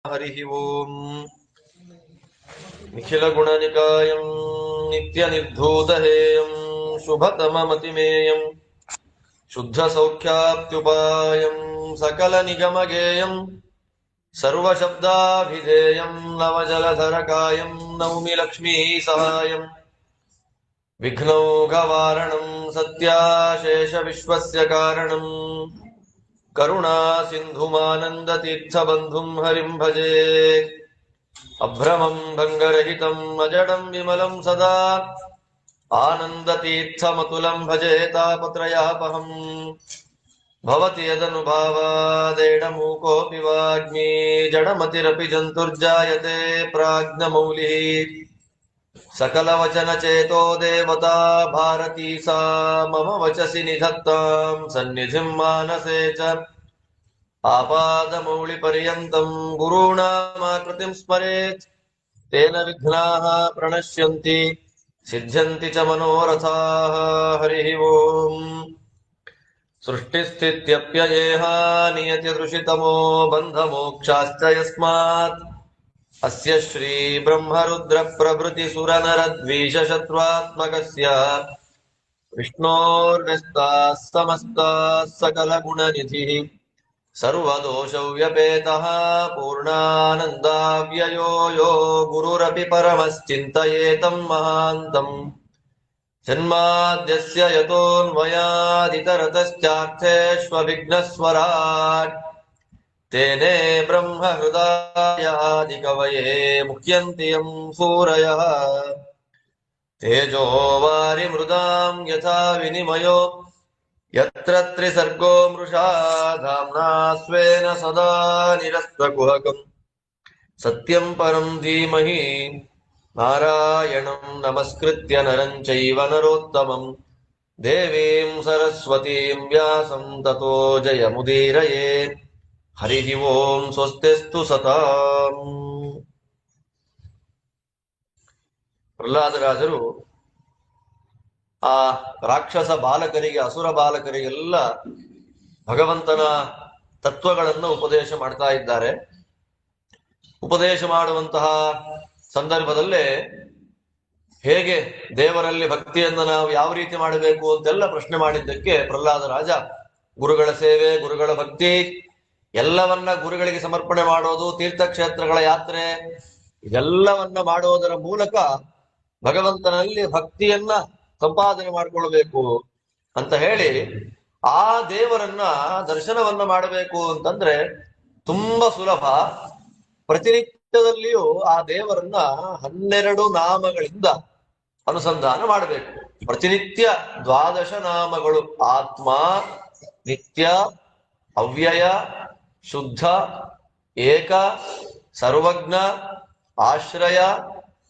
ಹರಿ ಓಂ. ನಿಖಿಲ ಗುಣನಿಕಾಯಂ ನಿತ್ಯ ನಿರ್ಧೂತಹೇಯಂ ಶುಭತಮಮತಿಮೇಯಂ ಶುದ್ಧ ಸೌಖ್ಯಾಪ್ತ್ಯುಪಾಯಂ ಸಕಲ ನಿಗಮಗೇಯಂ ಸರ್ವಶಬ್ದಾಭಿಧೇಯಂ ನವಜಲಧರಕಾಯಂ ನೌಮಿ ಲಕ್ಷ್ಮೀ ಸಹಾಯಂ ವಿಘ್ನೌಘವಾರಣಂ ಸತ್ಯಾಶೇಷ ವಿಶ್ವಸ್ಯ ಕಾರಣಂ ಕರುಣಾ ಸಿಂಧುಮಾನಂದ ತೀರ್ಥಬಂಧುಂ ಹರಿಂ ಭಜೆ. ಅಭ್ರಮಂ ಭಂಗರಹಿತಂ ಅಜಡಂ ವಿಮಲಂ ಸದಾ ಆನಂದ ತೀರ್ಥಮತುಲಂ ಭಜೆ ತಾಪತ್ರಯಾಪಹಂ. ಭವತಿ ಯದನುಭಾವಾದೇಡಮೂಕೋऽಪಿ ವಾಗ್ಮಿ ಜಡಮತಿರಪಿ ಜಂತುರ್ಜಾಯತೆ ಪ್ರಾಜ್ಞಮೌಲಿಃ. ಸಕಲವಚನಚೇತೋ ದೇವತಾ ಭಾರತೀ ಸಾ ಮಮ ವಚಸಿ ನಿಧತ್ತಾಂ ಸನ್ನಿಧಿಂ ಮಾನಸೇ ಚ. ಆಪಾದಮೌಳಿಪರ್ಯಂತಂ ಗುರುಣಾಮಾಕೃತಿಂ ಸ್ಮರೇತ್ ತೇನ ವಿಘ್ನಾಃ ಪ್ರಣಶ್ಯಂತಿ ಸಿದ್ಧ್ಯಂತಿ ಚ ಮನೋರಥಾಃ. ಹರಿ ಓಂ. ಸೃಷ್ಟಿಸ್ಥಿತ್ಯಪ್ಯಯೇಹ ನಿಯತಿದೃಶಿತಮೋ ಬಂಧಮೋಕ್ಷಾಶ್ಚ ಯಸ್ಮಾತ್ ಅಸ್ಯ ಶ್ರೀ ಬ್ರಹ್ಮರುದ್ರ ಪ್ರಭೃತಿ ಸುರನರದ್ವೀಷ ಶತ್ರುತ್ಮಕಸ್ಯ ವಿಷ್ಣೋರ್ವ್ಯಸ್ತಾಃ ಸಮಸ್ತಾಃ ಸಕಲ ಗುಣನಿಧಿಃ ಸರ್ವದೋಷ ವ್ಯಪೇತಃ ಪೂರ್ಣಾನಂದಾವ್ಯಯೋ ಯೋ ಗುರುರಪಿ ಪರಮಶ್ಚಿಂತಯೇತಂ ಮಹಾಂತಂ. ಜನ್ಮಾದ್ಯಸ್ಯ ಯತೋನ್ಮಯಾದಿತರತಶ್ಚಾರ್ಥೇಷ್ವವಿಘ್ನಸ್ವರಾಟ್ ತೇನೇ ಬ್ರಹ್ಮ ಹೃದಯಾದಿಕವಯೇ ಮುಖ್ಯಂತಿ ಯಂ ಸೂರಯಃ. ತೇಜೋ ವಾರಿ ಮೃದಾಂ ಯಥಾ ವಿನಿಮಯೋ ಯತ್ರ ತ್ರಿಸರ್ಗೋ ಮೃಷಾ ಧಾಮ್ನಾ ಸ್ವೇನ ಸದಾ ನಿರಸ್ತಕುಹಕಂ. ಸತ್ಯಂ ಪರಂ ಧೀಮಹಿ ನಾರಾಯಣಂ ನಮಸ್ಕೃತ್ಯ ನರಂ ಚೈವ ನರೋತ್ತಮಂ ದೇವೀಂ ಸರಸ್ವತೀಂ ವ್ಯಾಸಂ ತತೋ ಜಯಮುದೀರಯೇತ್. ಹರಿ ಓಂ. ಸ್ವಸ್ತಿಸ್ತು ಸತಾಂ. ಪ್ರಹ್ಲಾದರಾಜರು ಆ ರಾಕ್ಷಸ ಬಾಲಕರಿಗೆ, ಅಸುರ ಬಾಲಕರಿಗೆಲ್ಲ ಭಗವಂತನ ತತ್ವಗಳನ್ನು ಉಪದೇಶ ಮಾಡ್ತಾ ಇದ್ದಾರೆ. ಉಪದೇಶ ಮಾಡುವಂತಹ ಸಂದರ್ಭದಲ್ಲೇ ಹೇಗೆ ದೇವರಲ್ಲಿ ಭಕ್ತಿಯನ್ನು ನಾವು ಯಾವ ರೀತಿ ಮಾಡಬೇಕು ಅಂತೆಲ್ಲ ಪ್ರಶ್ನೆ ಮಾಡಿದ್ದಕ್ಕೆ ಪ್ರಹ್ಲಾದ ರಾಜ ಗುರುಗಳ ಸೇವೆ, ಗುರುಗಳ ಭಕ್ತಿ ಎಲ್ಲವನ್ನ ಗುರುಗಳಿಗೆ ಸಮರ್ಪಣೆ ಮಾಡೋದು, ತೀರ್ಥಕ್ಷೇತ್ರಗಳ ಯಾತ್ರೆ ಇದೆಲ್ಲವನ್ನ ಮಾಡೋದರ ಮೂಲಕ ಭಗವಂತನಲ್ಲಿ ಭಕ್ತಿಯನ್ನ ಸಂಪಾದನೆ ಮಾಡಿಕೊಳ್ಬೇಕು ಅಂತ ಹೇಳಿ ಆ ದೇವರನ್ನ ದರ್ಶನವನ್ನ ಮಾಡಬೇಕು ಅಂತಂದ್ರೆ ತುಂಬಾ ಸುಲಭ. ಪ್ರತಿನಿತ್ಯದಲ್ಲಿಯೂ ಆ ದೇವರನ್ನ 12 ನಾಮಗಳಿಂದ ಅನುಸಂಧಾನ ಮಾಡಬೇಕು. ಪ್ರತಿನಿತ್ಯ 12 ನಾಮಗಳು: ಆತ್ಮ, ನಿತ್ಯ, ಅವ್ಯಯ, ಶುದ್ಧ, ಏಕ, ಸರ್ವಜ್ಞ, ಆಶ್ರಯ,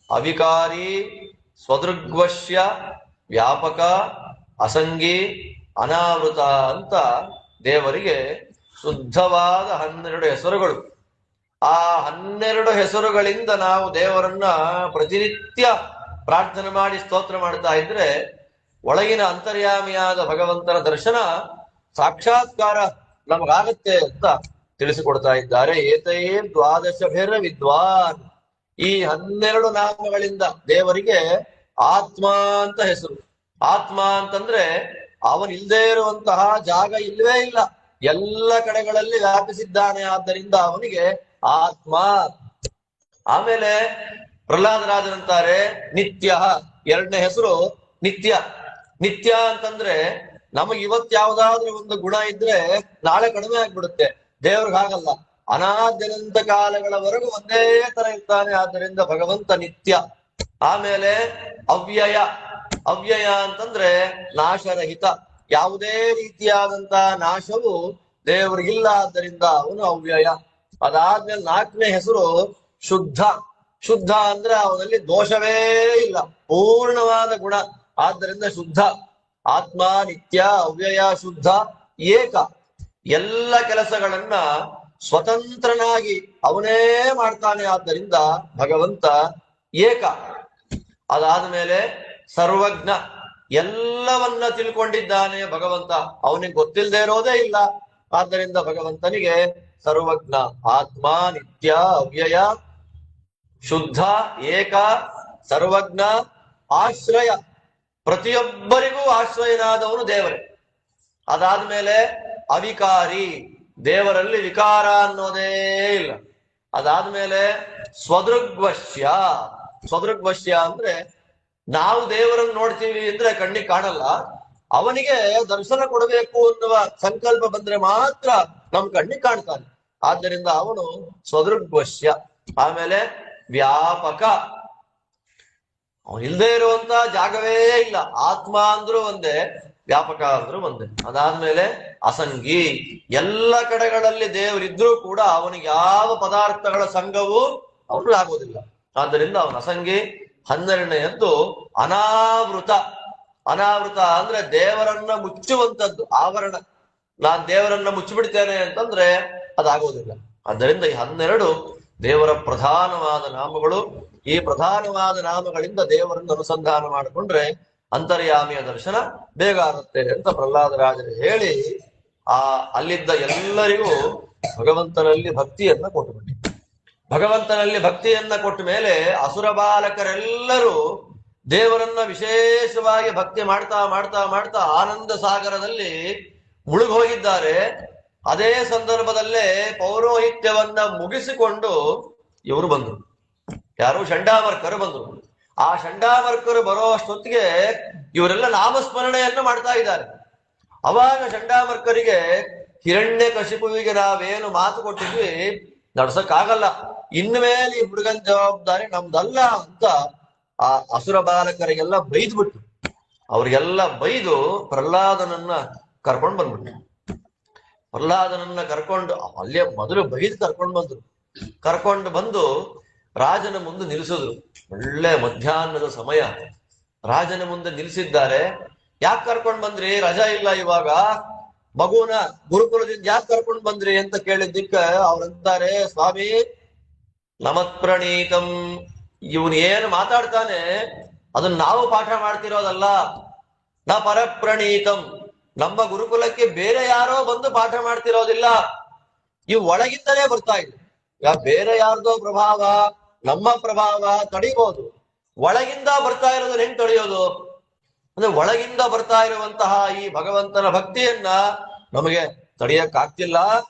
ಅವಿಕಾರಿ, ಸ್ವದೃಗ್ವಶ್ಯ, ವ್ಯಾಪಕ, ಅಸಂಗಿ, ಅನಾವೃತ ಅಂತ ದೇವರಿಗೆ ಶುದ್ಧವಾದ 12 ಹೆಸರುಗಳು. ಆ 12 ಹೆಸರುಗಳಿಂದ ನಾವು ದೇವರನ್ನ ಪ್ರತಿನಿತ್ಯ ಪ್ರಾರ್ಥನೆ ಮಾಡಿ ಸ್ತೋತ್ರ ಮಾಡ್ತಾ ಇದ್ರೆ ಒಳಗಿನ ಅಂತರ್ಯಾಮಿಯಾದ ಭಗವಂತನ ದರ್ಶನ, ಸಾಕ್ಷಾತ್ಕಾರ ನಮಗಾಗತ್ತೆ ಅಂತ ತಿಳಿಸಿಕೊಡ್ತಾ ಇದ್ದಾರೆ. ಏತಯೇ 12 ವಿದ್ವಾನ್. ಈ 12 ನಾಮಗಳಿಂದ ದೇವರಿಗೆ ಆತ್ಮ ಅಂತ ಹೆಸರು. ಆತ್ಮ ಅಂತಂದ್ರೆ ಅವನಿಲ್ದೇ ಇರುವಂತಹ ಜಾಗ ಇಲ್ಲವೇ ಇಲ್ಲ, ಎಲ್ಲ ಕಡೆಗಳಲ್ಲಿ ವ್ಯಾಪಿಸಿದ್ದಾನೆ, ಆದ್ದರಿಂದ ಅವನಿಗೆ ಆತ್ಮ. ಆಮೇಲೆ ಪ್ರಹ್ಲಾದರಾಜರಂತಾರೆ ನಿತ್ಯ. 2ನೇ ಹೆಸರು ನಿತ್ಯ. ನಿತ್ಯ ಅಂತಂದ್ರೆ ನಮಗೆ ಇವತ್ತು ಯಾವ್ದಾದ್ರೂ ಒಂದು ಗುಣ ಇದ್ರೆ ನಾಳೆ ಕಡಿಮೆ ಆಗ್ಬಿಡುತ್ತೆ. ದೇವ್ರಿಗೆ ಹಾಗಲ್ಲ, ಅನಾದ್ಯನಂತ ಕಾಲಗಳವರೆಗೂ ಒಂದೇ ತರ ಇರ್ತಾನೆ, ಆದ್ದರಿಂದ ಭಗವಂತ ನಿತ್ಯ. ಆಮೇಲೆ ಅವ್ಯಯ. ಅವ್ಯಯ ಅಂತಂದ್ರೆ ನಾಶರಹಿತ, ಯಾವುದೇ ರೀತಿಯಾದಂತ ನಾಶವು ದೇವರಿಗಿಲ್ಲ, ಆದ್ದರಿಂದ ಅವನು ಅವ್ಯಯ. ಅದಾದ್ಮೇಲೆ 4ನೇ ಹೆಸರು ಶುದ್ಧ. ಶುದ್ಧ ಅಂದ್ರೆ ಅವನಲ್ಲಿ ದೋಷವೇ ಇಲ್ಲ, ಪೂರ್ಣವಾದ ಗುಣ, ಆದ್ದರಿಂದ ಶುದ್ಧ. ಆತ್ಮ, ನಿತ್ಯ, ಅವ್ಯಯ, ಶುದ್ಧ, ಏಕ. ಎಲ್ಲ ಕೆಲಸಗಳನ್ನ ಸ್ವತಂತ್ರನಾಗಿ ಅವನೇ ಮಾಡ್ತಾನೆ, ಆದ್ದರಿಂದ ಭಗವಂತ ಏಕ. ಅದಾದ ಮೇಲೆ ಸರ್ವಜ್ಞ. ಎಲ್ಲವನ್ನ ತಿಳ್ಕೊಂಡಿದ್ದಾನೆ ಭಗವಂತ, ಅವನಿಗೆ ಗೊತ್ತಿಲ್ಲದೆ ಇರೋದೇ ಇಲ್ಲ, ಆದ್ದರಿಂದ ಭಗವಂತನಿಗೆ ಸರ್ವಜ್ಞ, ಆತ್ಮ ನಿತ್ಯ ಅವ್ಯಯ ಶುದ್ಧ ಏಕ ಸರ್ವಜ್ಞ ಆಶ್ರಯ, ಪ್ರತಿಯೊಬ್ಬರಿಗೂ ಆಶ್ರಯನಾದವನು ದೇವರೇ. ಅದಾದ್ಮೇಲೆ ಅವಿಕಾರಿ, ದೇವರಲ್ಲಿ ವಿಕಾರ ಅನ್ನೋದೇ ಇಲ್ಲ. ಅದಾದ್ಮೇಲೆ ಸ್ವದೃಗ್ವಶ್ಯ. ಸ್ವದೃಗ್ವಶ್ಯ ಅಂದ್ರೆ ನಾವು ದೇವರನ್ನು ನೋಡ್ತೀವಿ ಅಂದ್ರೆ ಕಣ್ಣಿಗೆ ಕಾಣಲ್ಲ, ಅವನಿಗೆ ದರ್ಶನ ಕೊಡಬೇಕು ಅನ್ನುವ ಸಂಕಲ್ಪ ಬಂದ್ರೆ ಮಾತ್ರ ನಮ್ ಕಣ್ಣಿಗೆ ಕಾಣ್ತಾನೆ. ಆದ್ದರಿಂದ ಅವನು ಸ್ವದೃಗ್ವಶ್ಯ. ಆಮೇಲೆ ವ್ಯಾಪಕ, ಅವನಿಲ್ದೇ ಇರುವಂತ ಜಾಗವೇ ಇಲ್ಲ. ಆತ್ಮ ಅಂದ್ರೂ ಒಂದೇ, ವ್ಯಾಪಕ ಅಂದ್ರೂ ಒಂದೇ. ಅದಾದ್ಮೇಲೆ ಅಸಂಗಿ, ಎಲ್ಲ ಕಡೆಗಳಲ್ಲಿ ದೇವರಿದ್ರೂ ಕೂಡ ಅವನಿಗೆ ಯಾವ ಪದಾರ್ಥಗಳ ಸಂಘವೂ ಅವನು ಆಗೋದಿಲ್ಲ. ಆದ್ದರಿಂದ ಅವನ ಅಸಂಗಿ. 12ನೆಯದ್ದು ಅನಾವೃತ. ಅನಾವೃತ ಅಂದ್ರೆ ದೇವರನ್ನ ಮುಚ್ಚುವಂತದ್ದು, ಆವರಣ. ನಾನ್ ದೇವರನ್ನ ಮುಚ್ಚಿಬಿಡ್ತೇನೆ ಅಂತಂದ್ರೆ ಅದಾಗೋದಿಲ್ಲ. ಆದ್ದರಿಂದ ಈ 12 ದೇವರ ಪ್ರಧಾನವಾದ ನಾಮಗಳು. ಈ ಪ್ರಧಾನವಾದ ನಾಮಗಳಿಂದ ದೇವರನ್ನು ಅನುಸಂಧಾನ ಮಾಡಿಕೊಂಡ್ರೆ ಅಂತರ್ಯಾಮಿಯ ದರ್ಶನ ಬೇಗ ಆಗುತ್ತೆ ಅಂತ ಪ್ರಹ್ಲಾದರಾಜರು ಹೇಳಿ ಅಲ್ಲಿದ್ದ ಎಲ್ಲರಿಗೂ ಭಗವಂತನಲ್ಲಿ ಭಕ್ತಿಯನ್ನ ಕೊಟ್ಟುಬಿಟ್ಟು, ಭಗವಂತನಲ್ಲಿ ಭಕ್ತಿಯನ್ನ ಕೊಟ್ಟ ಮೇಲೆ ಅಸುರ ಬಾಲಕರೆಲ್ಲರೂ ದೇವರನ್ನ ವಿಶೇಷವಾಗಿ ಭಕ್ತಿ ಮಾಡ್ತಾ ಮಾಡ್ತಾ ಮಾಡ್ತಾ ಆನಂದ ಸಾಗರದಲ್ಲಿ ಮುಳುಗೋಗಿದ್ದಾರೆ. ಅದೇ ಸಂದರ್ಭದಲ್ಲೇ ಪೌರೋಹಿತ್ಯವನ್ನ ಮುಗಿಸಿಕೊಂಡು ಇವರು ಬಂದರು. ಯಾರು? ಷಂಡಾಮರ್ಕರು ಬಂದರು. ಆ ಷಂಡಾಮರ್ಕರು ಬರೋ ಅಷ್ಟೊತ್ತಿಗೆ ಇವರೆಲ್ಲ ನಾಮಸ್ಮರಣೆಯನ್ನು ಮಾಡ್ತಾ ಇದ್ದಾರೆ. ಅವಾಗ ಷಂಡಾಮರ್ಕರಿಗೆ ಹಿರಣ್ಯಕಶಿಪುವಿಗೆ ನಾವೇನು ಮಾತು ಕೊಟ್ಟಿದ್ವಿ ನಡ್ಸಕ್ಕಾಗಲ್ಲ, ಇನ್ಮೇಲೆ ಈ ಹುಡುಗನ ಜವಾಬ್ದಾರಿ ನಮ್ದಲ್ಲ ಅಂತ ಆ ಅಸುರ ಬಾಲಕರಿಗೆಲ್ಲ ಬೈದ್ಬಿಟ್ಟು, ಅವ್ರಿಗೆಲ್ಲ ಬೈದು ಪ್ರಹ್ಲಾದನನ್ನ ಕರ್ಕೊಂಡು ಬಂದ್ಬಿಟ್ಟು. ಪ್ರಹ್ಲಾದನನ್ನ ಕರ್ಕೊಂಡು ಅಲ್ಲೇ ಮೊದಲು ಬೈದು ಕರ್ಕೊಂಡು ಬಂದ್ರು. ಕರ್ಕೊಂಡು ಬಂದು ರಾಜನ ಮುಂದೆ ನಿಲ್ಲಿಸಿದ್ರು. ಒಳ್ಳೆ ಮಧ್ಯಾಹ್ನದ ಸಮಯ, ರಾಜನ ಮುಂದೆ ನಿಲ್ಲಿಸಿದ್ದಾರೆ. ಯಾಕೆ ಕರ್ಕೊಂಡ್ ಬಂದ್ರಿ? ರಜಾ ಇಲ್ಲ ಇವಾಗ, ಮಗುನ ಗುರುಕುಲದಿಂದ ಯಾಕೆ ಕರ್ಕೊಂಡ್ ಬಂದ್ರಿ ಅಂತ ಕೇಳಿದ್ದಕ್ಕೆ ಅವ್ರಂತಾರೆ, ಸ್ವಾಮಿ ನಮತ್ಪ್ರಣೀತಂ, ಇವನ್ ಏನು ಮಾತಾಡ್ತಾನೆ ಅದನ್ನ ನಾವು ಪಾಠ ಮಾಡ್ತಿರೋದಲ್ಲ. ನ ಪರಪ್ರಣೀತಂ, ನಮ್ಮ ಗುರುಕುಲಕ್ಕೆ ಬೇರೆ ಯಾರೋ ಬಂದು ಪಾಠ ಮಾಡ್ತಿರೋದಿಲ್ಲ, ಇವು ಒಳಗಿಂದಲೇ ಬರ್ತಾ ಇದೆ. ಬೇರೆ ಯಾರ್ದೋ ಪ್ರಭಾವ ನಮ್ಮ ಪ್ರಭಾವ ತಡಿಬಹುದು, ಒಳಗಿಂದ ಬರ್ತಾ ಇರೋದನ್ನ ಹೆಂಗ್ ತಡೆಯೋದು? ಅಂದ್ರೆ ಒಳಗಿಂದ ಬರ್ತಾ ಇರುವಂತಹ ಈ ಭಗವಂತನ ಭಕ್ತಿಯನ್ನ ನಮಗೆ ತಡೆಯಕ್ಕಾಗ್ತಿಲ್ಲ.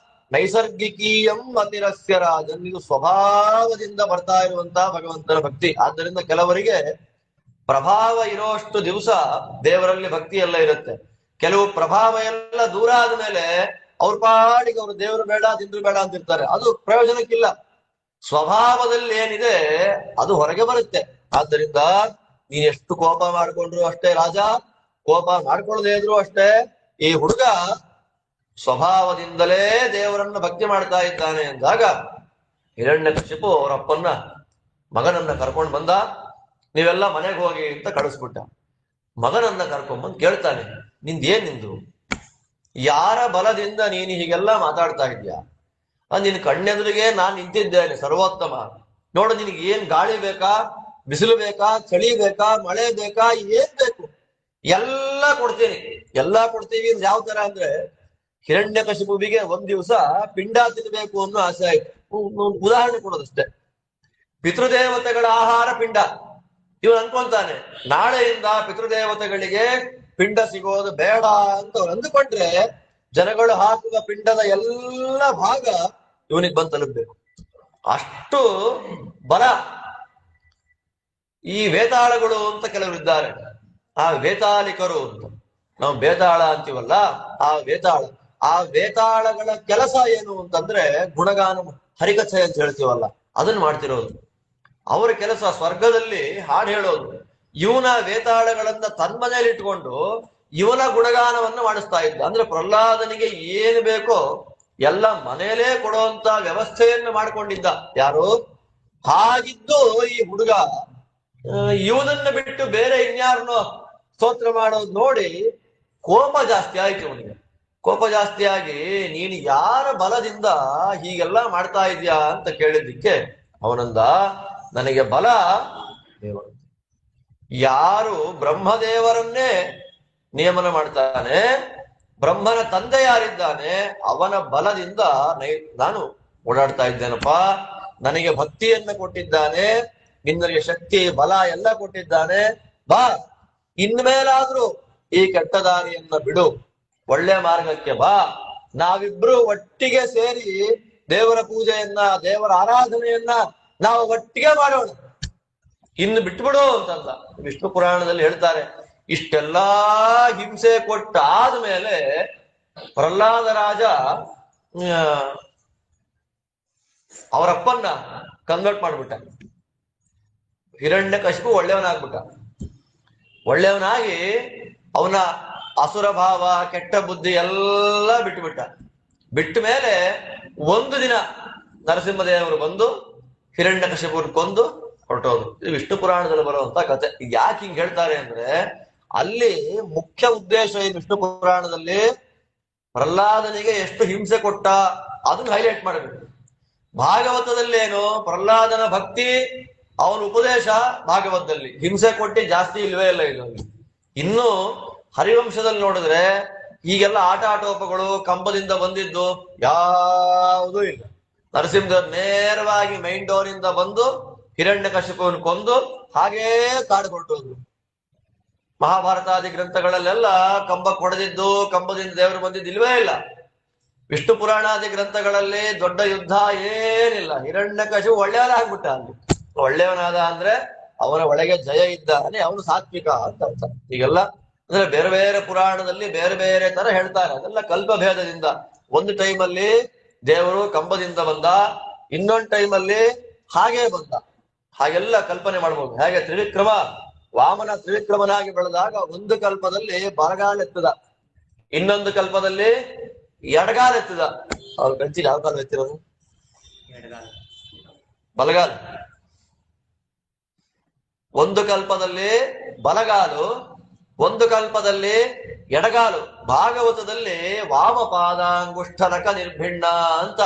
ನೈಸರ್ಗಿಕೀಯಂ ಅತಿರಸ್ಯ ರಾಜನ್, ಇದು ಸ್ವಭಾವದಿಂದ ಬರ್ತಾ ಇರುವಂತಹ ಭಗವಂತನ ಭಕ್ತಿ. ಆದ್ದರಿಂದ ಕೆಲವರಿಗೆ ಪ್ರಭಾವ ಇರೋಷ್ಟು ದಿವಸ ದೇವರಲ್ಲಿ ಭಕ್ತಿ ಎಲ್ಲ ಇರುತ್ತೆ. ಕೆಲವು ಪ್ರಭಾವ ಎಲ್ಲ ದೂರ ಆದ್ಮೇಲೆ ಅವ್ರ ಪಾಡಿಗೆ ಅವರು ದೇವರು ಬೇಡ ದಿಂದ್ರು ಬೇಡ ಅಂತಿರ್ತಾರೆ. ಅದು ಪ್ರಯೋಜನಕ್ಕಿಲ್ಲ. ಸ್ವಭಾವದಲ್ಲಿ ಏನಿದೆ ಅದು ಹೊರಗೆ ಬರುತ್ತೆ. ಆದ್ದರಿಂದ ನೀನ್ ಎಷ್ಟು ಕೋಪ ಮಾಡ್ಕೊಂಡ್ರು ಅಷ್ಟೇ ರಾಜ, ಕೋಪ ಮಾಡ್ಕೊಳ್ಳದೆ ಇದ್ರು ಅಷ್ಟೇ, ಈ ಹುಡುಗ ಸ್ವಭಾವದಿಂದಲೇ ದೇವರನ್ನ ಭಕ್ತಿ ಮಾಡ್ತಾ ಇದ್ದಾನೆ ಎಂದಾಗ ಹಿರಣ್ಯಕಶಿಪು ಅವರಪ್ಪನ್ನ ಮಗನನ್ನ ಕರ್ಕೊಂಡು ಬಂದ. ನೀವೆಲ್ಲ ಮನೆಗೆ ಹೋಗಿ ಅಂತ ಕಳಿಸ್ಬಿಟ್ಟ. ಮಗನನ್ನ ಕರ್ಕೊಂಡ್ಬಂದು ಕೇಳ್ತಾನೆ, ನಿಂದು ಯಾರ ಬಲದಿಂದ ನೀನು ಹೀಗೆಲ್ಲ ಮಾತಾಡ್ತಾ ಇದ್ಯಾ? ನಿನ್ ಕಣ್ಣೆದುರಿಗೆ ನಾನ್ ನಿಂತಿದ್ದೇನೆ, ಸರ್ವೋತ್ತಮ. ನೋಡು, ನಿನಗೆ ಏನ್ ಗಾಳಿ ಬೇಕಾ, ಬಿಸಿಲು ಬೇಕಾ, ಚಳಿ ಬೇಕಾ, ಮಳೆ ಬೇಕಾ, ಏನ್ ಬೇಕು ಎಲ್ಲ ಕೊಡ್ತೀನಿ. ಎಲ್ಲಾ ಕೊಡ್ತೀವಿ ಅಂದ್ರೆ ಯಾವ ತರ ಅಂದ್ರೆ, ಹಿರಣ್ಯಕಶಿಪುವಿಗೆ ಒಂದ್ ದಿವಸ ಪಿಂಡ ತಿನ್ಬೇಕು ಅನ್ನೋ ಆಸೆ ಆಯ್ತು. ಉದಾಹರಣೆ ಕೊಡೋದಷ್ಟೇ. ಪಿತೃದೇವತೆಗಳ ಆಹಾರ ಪಿಂಡ. ಇವನು ಅನ್ಕೊಂತಾನೆ, ನಾಳೆಯಿಂದ ಪಿತೃದೇವತೆಗಳಿಗೆ ಪಿಂಡ ಸಿಗೋದು ಬೇಡ ಅಂತ ಅವ್ರು ಅಂದುಕೊಂಡ್ರೆ ಜನಗಳು ಹಾಕುವ ಪಿಂಡದ ಎಲ್ಲ ಭಾಗ ಇವನಿಗೆ ಬಂದು ತಲುಪಬೇಕು. ಅಷ್ಟು ಬಲ ಈ ವೇತಾಳಗಳು ಅಂತ ಕೆಲವರು ಇದ್ದಾರೆ. ಆ ವೇತಾಳಿಕರು ಅಂತ ನಾವು ಬೇತಾಳ ಅಂತೀವಲ್ಲ, ಆ ವೇತಾಳಗಳ ಕೆಲಸ ಏನು ಅಂತಂದ್ರೆ ಗುಣಗಾನ, ಹರಿಕಥೆ ಅಂತ ಹೇಳ್ತೀವಲ್ಲ, ಅದನ್ನ ಮಾಡ್ತಿರೋದು. ಅವರ ಕೆಲಸ ಸ್ವರ್ಗದಲ್ಲಿ ಹಾಡು ಹೇಳೋದು. ಇವನ ವೇತಾಳಗಳನ್ನ ತನ್ಮನೇಲಿ ಇಟ್ಕೊಂಡು ಇವನ ಗುಣಗಾನವನ್ನ ಮಾಡಿಸ್ತಾ ಇದ್ದ. ಅಂದ್ರೆ ಪ್ರಹ್ಲಾದನಿಗೆ ಏನು ಬೇಕೋ ಎಲ್ಲ ಮನೇಲೇ ಕೊಡುವಂತ ವ್ಯವಸ್ಥೆಯನ್ನು ಮಾಡ್ಕೊಂಡಿದ್ದ. ಯಾರು? ಹಾಗಿದ್ದು ಈ ಹುಡುಗ ಇವನನ್ನ ಬಿಟ್ಟು ಬೇರೆ ಇನ್ಯಾರನ್ನೋ ಸ್ತೋತ್ರ ಮಾಡೋದು ನೋಡಿ ಕೋಪ ಜಾಸ್ತಿ ಆಯ್ತು ಇವನಿಗೆ. ಕೋಪ ಜಾಸ್ತಿ ಆಗಿ, ನೀನು ಯಾರ ಬಲದಿಂದ ಹೀಗೆಲ್ಲ ಮಾಡ್ತಾ ಇದ್ಯಾ ಅಂತ ಕೇಳಿದ್ದಕ್ಕೆ ಅವನಂದ, ನನಗೆ ಬಲ ದೇವರು. ಯಾರು ಬ್ರಹ್ಮದೇವರನ್ನೇ ನಿಯಮನ ಮಾಡ್ತಾನೆ, ಬ್ರಹ್ಮನ ತಂದೆ ಯಾರಿದ್ದಾನೆ ಅವನ ಬಲದಿಂದ ನಾನು ಓಡಾಡ್ತಾ ಇದ್ದೇನಪ್ಪ. ನನಗೆ ಭಕ್ತಿಯನ್ನ ಕೊಟ್ಟಿದ್ದಾನೆ, ನಿನ್ನರಿಗೆ ಶಕ್ತಿ ಬಲ ಎಲ್ಲ ಕೊಟ್ಟಿದ್ದಾನೆ. ಬಾ, ಇನ್ಮೇಲಾದ್ರೂ ಈ ಕೆಟ್ಟ ದಾರಿಯನ್ನ ಬಿಡು, ಒಳ್ಳೆ ಮಾರ್ಗಕ್ಕೆ ಬಾ. ನಾವಿಬ್ರು ಒಟ್ಟಿಗೆ ಸೇರಿ ದೇವರ ಪೂಜೆಯನ್ನ, ದೇವರ ಆರಾಧನೆಯನ್ನ ನಾವು ಒಟ್ಟಿಗೆ ಮಾಡೋಣ, ಇನ್ನು ಬಿಟ್ಬಿಡು ಅಂತಂದ. ವಿಷ್ಣು ಪುರಾಣದಲ್ಲಿ ಹೇಳ್ತಾರೆ, ಇಷ್ಟೆಲ್ಲಾ ಹಿಂಸೆ ಕೊಟ್ಟಾದ್ಮೇಲೆ ಪ್ರಹ್ಲಾದ ರಾಜ ಅವರಪ್ಪನ್ನ ಕನ್ವರ್ಟ್ ಮಾಡ್ಬಿಟ್ಟ. ಹಿರಣ್ಯಕಶಿಪು ಒಳ್ಳೆಯವನಾಗ್ಬಿಟ್ಟ. ಒಳ್ಳೆಯವನಾಗಿ ಅವನ ಅಸುರ ಭಾವ, ಕೆಟ್ಟ ಬುದ್ಧಿ ಎಲ್ಲ ಬಿಟ್ಟುಬಿಟ್ಟ. ಬಿಟ್ಟ ಮೇಲೆ ಒಂದು ದಿನ ನರಸಿಂಹದೇವರು ಬಂದು ಹಿರಣ್ಯಕಶಿಪುನ ಕೊಂದು ಹೊರಟೋದು. ಇದು ವಿಷ್ಣು ಪುರಾಣದಲ್ಲಿ ಬರುವಂತ ಕಥೆ. ಯಾಕೆ ಹಿಂಗ್ ಹೇಳ್ತಾರೆ ಅಂದ್ರೆ, ಅಲ್ಲಿ ಮುಖ್ಯ ಉದ್ದೇಶ ಈ ವಿಷ್ಣು ಪುರಾಣದಲ್ಲಿ ಪ್ರಹ್ಲಾದನಿಗೆ ಎಷ್ಟು ಹಿಂಸೆ ಕೊಟ್ಟ ಅದನ್ನ ಹೈಲೈಟ್ ಮಾಡಬೇಕು. ಭಾಗವತದಲ್ಲಿ ಏನು, ಪ್ರಹ್ಲಾದನ ಭಕ್ತಿ, ಅವನ ಉಪದೇಶ ಭಾಗವತದಲ್ಲಿ, ಹಿಂಸೆ ಕೊಟ್ಟಿ ಜಾಸ್ತಿ ಇಲ್ವೇ ಇಲ್ಲ ಇದು. ಇನ್ನು ಹರಿವಂಶದಲ್ಲಿ ನೋಡಿದ್ರೆ ಈಗೆಲ್ಲ ಆಟ ಆಟೋಪಗಳು, ಕಂಬದಿಂದ ಬಂದಿದ್ದು ಯಾವುದೂ ಇಲ್ಲ. ನರಸಿಂಹದೇವರು ನೇರವಾಗಿ ಮೈನ್ ಡೋರ್ ಇಂದ ಬಂದು ಹಿರಣ್ಯಕಶಿಪುವನ್ನು ಕೊಂದು ಹಾಗೇ ಕಾಡು ಹೊರಟೋದ್ರು. ಮಹಾಭಾರತಾದಿ ಗ್ರಂಥಗಳಲ್ಲೆಲ್ಲ ಕಂಬ ಕೊಡದಿದ್ದು, ಕಂಬದಿಂದ ದೇವರು ಬಂದಿದ್ದು ಇಲ್ವೇ ಇಲ್ಲ. ವಿಷ್ಣು ಪುರಾಣಾದಿ ಗ್ರಂಥಗಳಲ್ಲಿ ದೊಡ್ಡ ಯುದ್ಧ ಏನಿಲ್ಲ. ಹಿರಣ್ಯಕಶಿಪು ಒಳ್ಳೆಯವನಾಗ್ಬಿಟ್ಟ. ಅಲ್ಲಿ ಒಳ್ಳೆಯವನಾದ ಅಂದ್ರೆ ಅವನ ಒಳಗೆ ಜಯ ಇದ್ದಾನೆ, ಅವನು ಸಾತ್ವಿಕ ಅಂತ ಅರ್ಥ. ಈಗೆಲ್ಲ ಅಂದ್ರೆ ಬೇರೆ ಬೇರೆ ಪುರಾಣದಲ್ಲಿ ಬೇರೆ ಬೇರೆ ತರ ಹೇಳ್ತಾರೆ, ಅದೆಲ್ಲ ಕಲ್ಪಭೇದದಿಂದ. ಒಂದು ಟೈಮಲ್ಲಿ ದೇವರು ಕಂಬದಿಂದ ಬಂದ, ಇನ್ನೊಂದು ಟೈಮಲ್ಲಿ ಹಾಗೇ ಬಂದ. ಹಾಗೆಲ್ಲ ಕಲ್ಪನೆ ಮಾಡ್ಬೋದು. ಹೇಗೆ ತ್ರಿವಿಕ್ರಮ, ವಾಮನ ತ್ರಿವಿಕ್ರಮನಾಗಿ ಬೆಳೆದಾಗ ಒಂದು ಕಲ್ಪದಲ್ಲಿ ಬಲಗಾಲೆತ್ತದ, ಇನ್ನೊಂದು ಕಲ್ಪದಲ್ಲಿ ಎಡಗಾಲೆತ್ತದ. ಅವ್ರ ಕಂಚಿಲಿ ಯಾವ ಕಾಲ ಎತ್ತಿರೋದು? ಬಲಗಾಲ. ಒಂದು ಕಲ್ಪದಲ್ಲಿ ಬಲಗಾಲು, ಒಂದು ಕಲ್ಪದಲ್ಲಿ ಎಡಗಾಲು. ಭಾಗವತದಲ್ಲಿ ವಾಮಪಾದಾಂಗುಷ್ಠನಕ ನಿರ್ಭಿಣ್ಣ ಅಂತ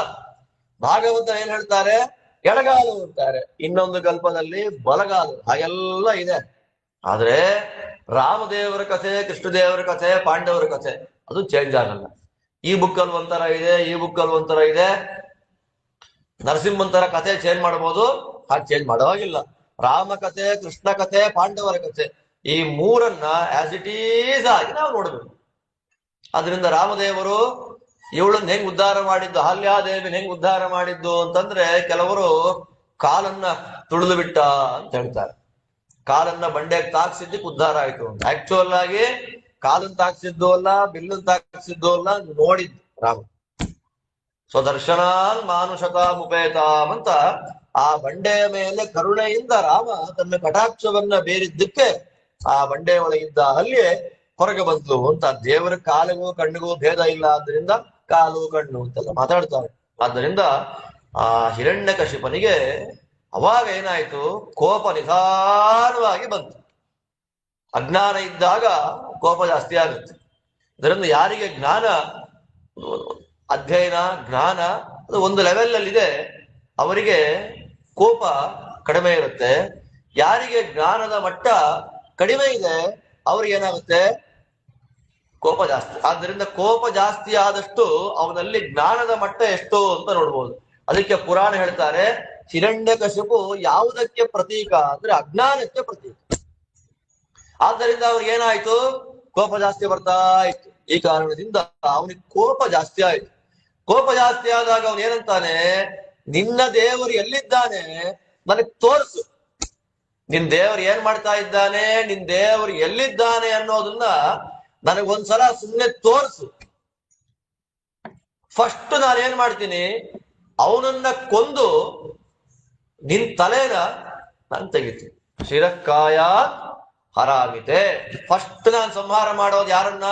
ಭಾಗವತ ಏನ್ ಹೇಳ್ತಾರೆ, ಎಡಗಾಲು ಅಂತಾರೆ. ಇನ್ನೊಂದು ಕಲ್ಪದಲ್ಲಿ ಬಲಗಾಲು. ಹಾಗೆಲ್ಲ ಇದೆ. ಆದ್ರೆ ರಾಮದೇವರ ಕಥೆ, ಕೃಷ್ಣದೇವರ ಕಥೆ, ಪಾಂಡವರ ಕಥೆ ಅದು ಚೇಂಜ್ ಆಗಲ್ಲ. ಈ ಬುಕ್ಕಲ್ಲಿ ಒಂಥರ ಇದೆ, ಈ ಬುಕ್ಕಲ್ಲಿ ಒಂಥರ ಇದೆ. ನರಸಿಂಹಂತರ ಕಥೆ ಚೇಂಜ್ ಮಾಡಬಹುದು, ಹಾಗೆ ಚೇಂಜ್ ಮಾಡೋವಾಗಿಲ್ಲ. ರಾಮ ಕಥೆ, ಕೃಷ್ಣ ಕಥೆ, ಪಾಂಡವರ ಕಥೆ, ಈ ಮೂರನ್ನ ಆಸ್ ಇಟ್ ಈಸ್ ಆಗಿ ನಾವು ನೋಡ್ಬೇಕು. ಅದರಿಂದ ರಾಮದೇವರು ಇವಳನ್ನ ಹೆಂಗ್ ಉದ್ಧಾರ ಮಾಡಿದ್ದು, ಅಹಲ್ಯಾದೇವಿನ ಹೆಂಗ್ ಉದ್ಧಾರ ಮಾಡಿದ್ದು ಅಂತಂದ್ರೆ, ಕೆಲವರು ಕಾಲನ್ನ ತುಳಿದು ಬಿಟ್ಟ ಅಂತ ಹೇಳ್ತಾರೆ. ಕಾಲನ್ನ ಬಂಡೆಗೆ ತಾಕ್ಸಿದ್ದಕ್ಕೆ ಉದ್ಧಾರ ಆಯ್ತು ಅಂತ. ಆಕ್ಚುಯಲ್ ಆಗಿ ಕಾಲನ್ ತಾಕ್ಸಿದ್ದು ಅಲ್ಲ, ಬಿಲ್ಲನ್ ತಾಕ್ಸಿದ್ದು ಅಲ್ಲ, ನೋಡಿದ್ದು ರಾಮ. ಸ್ವದರ್ಶನಾನ್ ಮಾನುಷತಾಂ ಉಪೇತಾಂ ಅಂತ ಆ ಬಂಡೆಯ ಮೇಲೆ ಕರುಣೆಯಿಂದ ರಾಮ ತನ್ನ ಕಟಾಕ್ಷವನ್ನ ಬೀರಿದ್ದಕ್ಕೆ ಆ ಬಂಡೆ ಒಳಗಿದ್ದ ಅಲ್ಲಿಯೇ ಹೊರಗೆ ಬಂದ್ಲು ಅಂತ. ದೇವರ ಕಾಲಿಗೂ ಕಣ್ಣಿಗೂ ಭೇದ ಇಲ್ಲ, ಆದ್ರಿಂದ ಕಾಲು ಕಣ್ಣು ಅಂತೆಲ್ಲ ಮಾತಾಡ್ತಾರೆ. ಆದ್ದರಿಂದ ಆ ಹಿರಣ್ಯಕಶಿಪನಿಗೆ ಅವಾಗ ಏನಾಯ್ತು, ಕೋಪ ನಿಧಾನವಾಗಿ ಬಂತು. ಅಜ್ಞಾನ ಇದ್ದಾಗ ಕೋಪ ಜಾಸ್ತಿ ಆಗುತ್ತೆ. ಇದರಿಂದ ಯಾರಿಗೆ ಜ್ಞಾನ, ಅಧ್ಯಯನ, ಜ್ಞಾನ ಅದು ಒಂದು ಲೆವೆಲ್ ಅಲ್ಲಿ ಇದೆ, ಅವರಿಗೆ ಕೋಪ ಕಡಿಮೆ ಇರುತ್ತೆ. ಯಾರಿಗೆ ಜ್ಞಾನದ ಮಟ್ಟ ಕಡಿಮೆ ಇದೆ ಅವ್ರಿಗೆ ಏನಾಗುತ್ತೆ, ಕೋಪ ಜಾಸ್ತಿ. ಆದ್ದರಿಂದ ಕೋಪ ಜಾಸ್ತಿ ಆದಷ್ಟು ಅವನಲ್ಲಿ ಜ್ಞಾನದ ಮಟ್ಟ ಎಷ್ಟು ಅಂತ ನೋಡ್ಬೋದು. ಅದಕ್ಕೆ ಪುರಾಣ ಹೇಳ್ತಾರೆ, ಹಿರಣ್ಯಕಶಿಪು ಯಾವುದಕ್ಕೆ ಪ್ರತೀಕ ಅಂದ್ರೆ ಅಜ್ಞಾನಕ್ಕೆ ಪ್ರತೀಕ. ಆದ್ದರಿಂದ ಅವ್ರಿಗೆ ಏನಾಯ್ತು, ಕೋಪ ಜಾಸ್ತಿ ಬರ್ತಾ ಇತ್ತು. ಈ ಕಾರಣದಿಂದ ಅವನಿಗೆ ಕೋಪ ಜಾಸ್ತಿ ಆಯ್ತು. ಕೋಪ ಜಾಸ್ತಿ ಆದಾಗ ಅವನು ಏನಂತಾನೆ, ನಿನ್ನ ದೇವರು ಎಲ್ಲಿದ್ದಾನೆ ನನಗೆ ತೋರಿಸು, ನಿನ್ ದೇವರು ಏನ್ ಮಾಡ್ತಾ ಇದ್ದಾನೆ, ನಿನ್ ದೇವರು ಎಲ್ಲಿದ್ದಾನೆ ಅನ್ನೋದನ್ನ ನನಗೊಂದ್ಸಲ ಸುಮ್ಮನೆ ತೋರಿಸು. ಫಸ್ಟ್ ನಾನೇನ್ ಮಾಡ್ತೀನಿ, ಅವನನ್ನ ಕೊಂದು ನಿನ್ ತಲೆನ ನಾನು ತೆಗಿತೀನಿ. ಶಿರಕ್ಕಾಯ ಹರಾಮಿತೆ. ಫಸ್ಟ್ ನಾನು ಸಂಹಾರ ಮಾಡೋದು ಯಾರನ್ನ,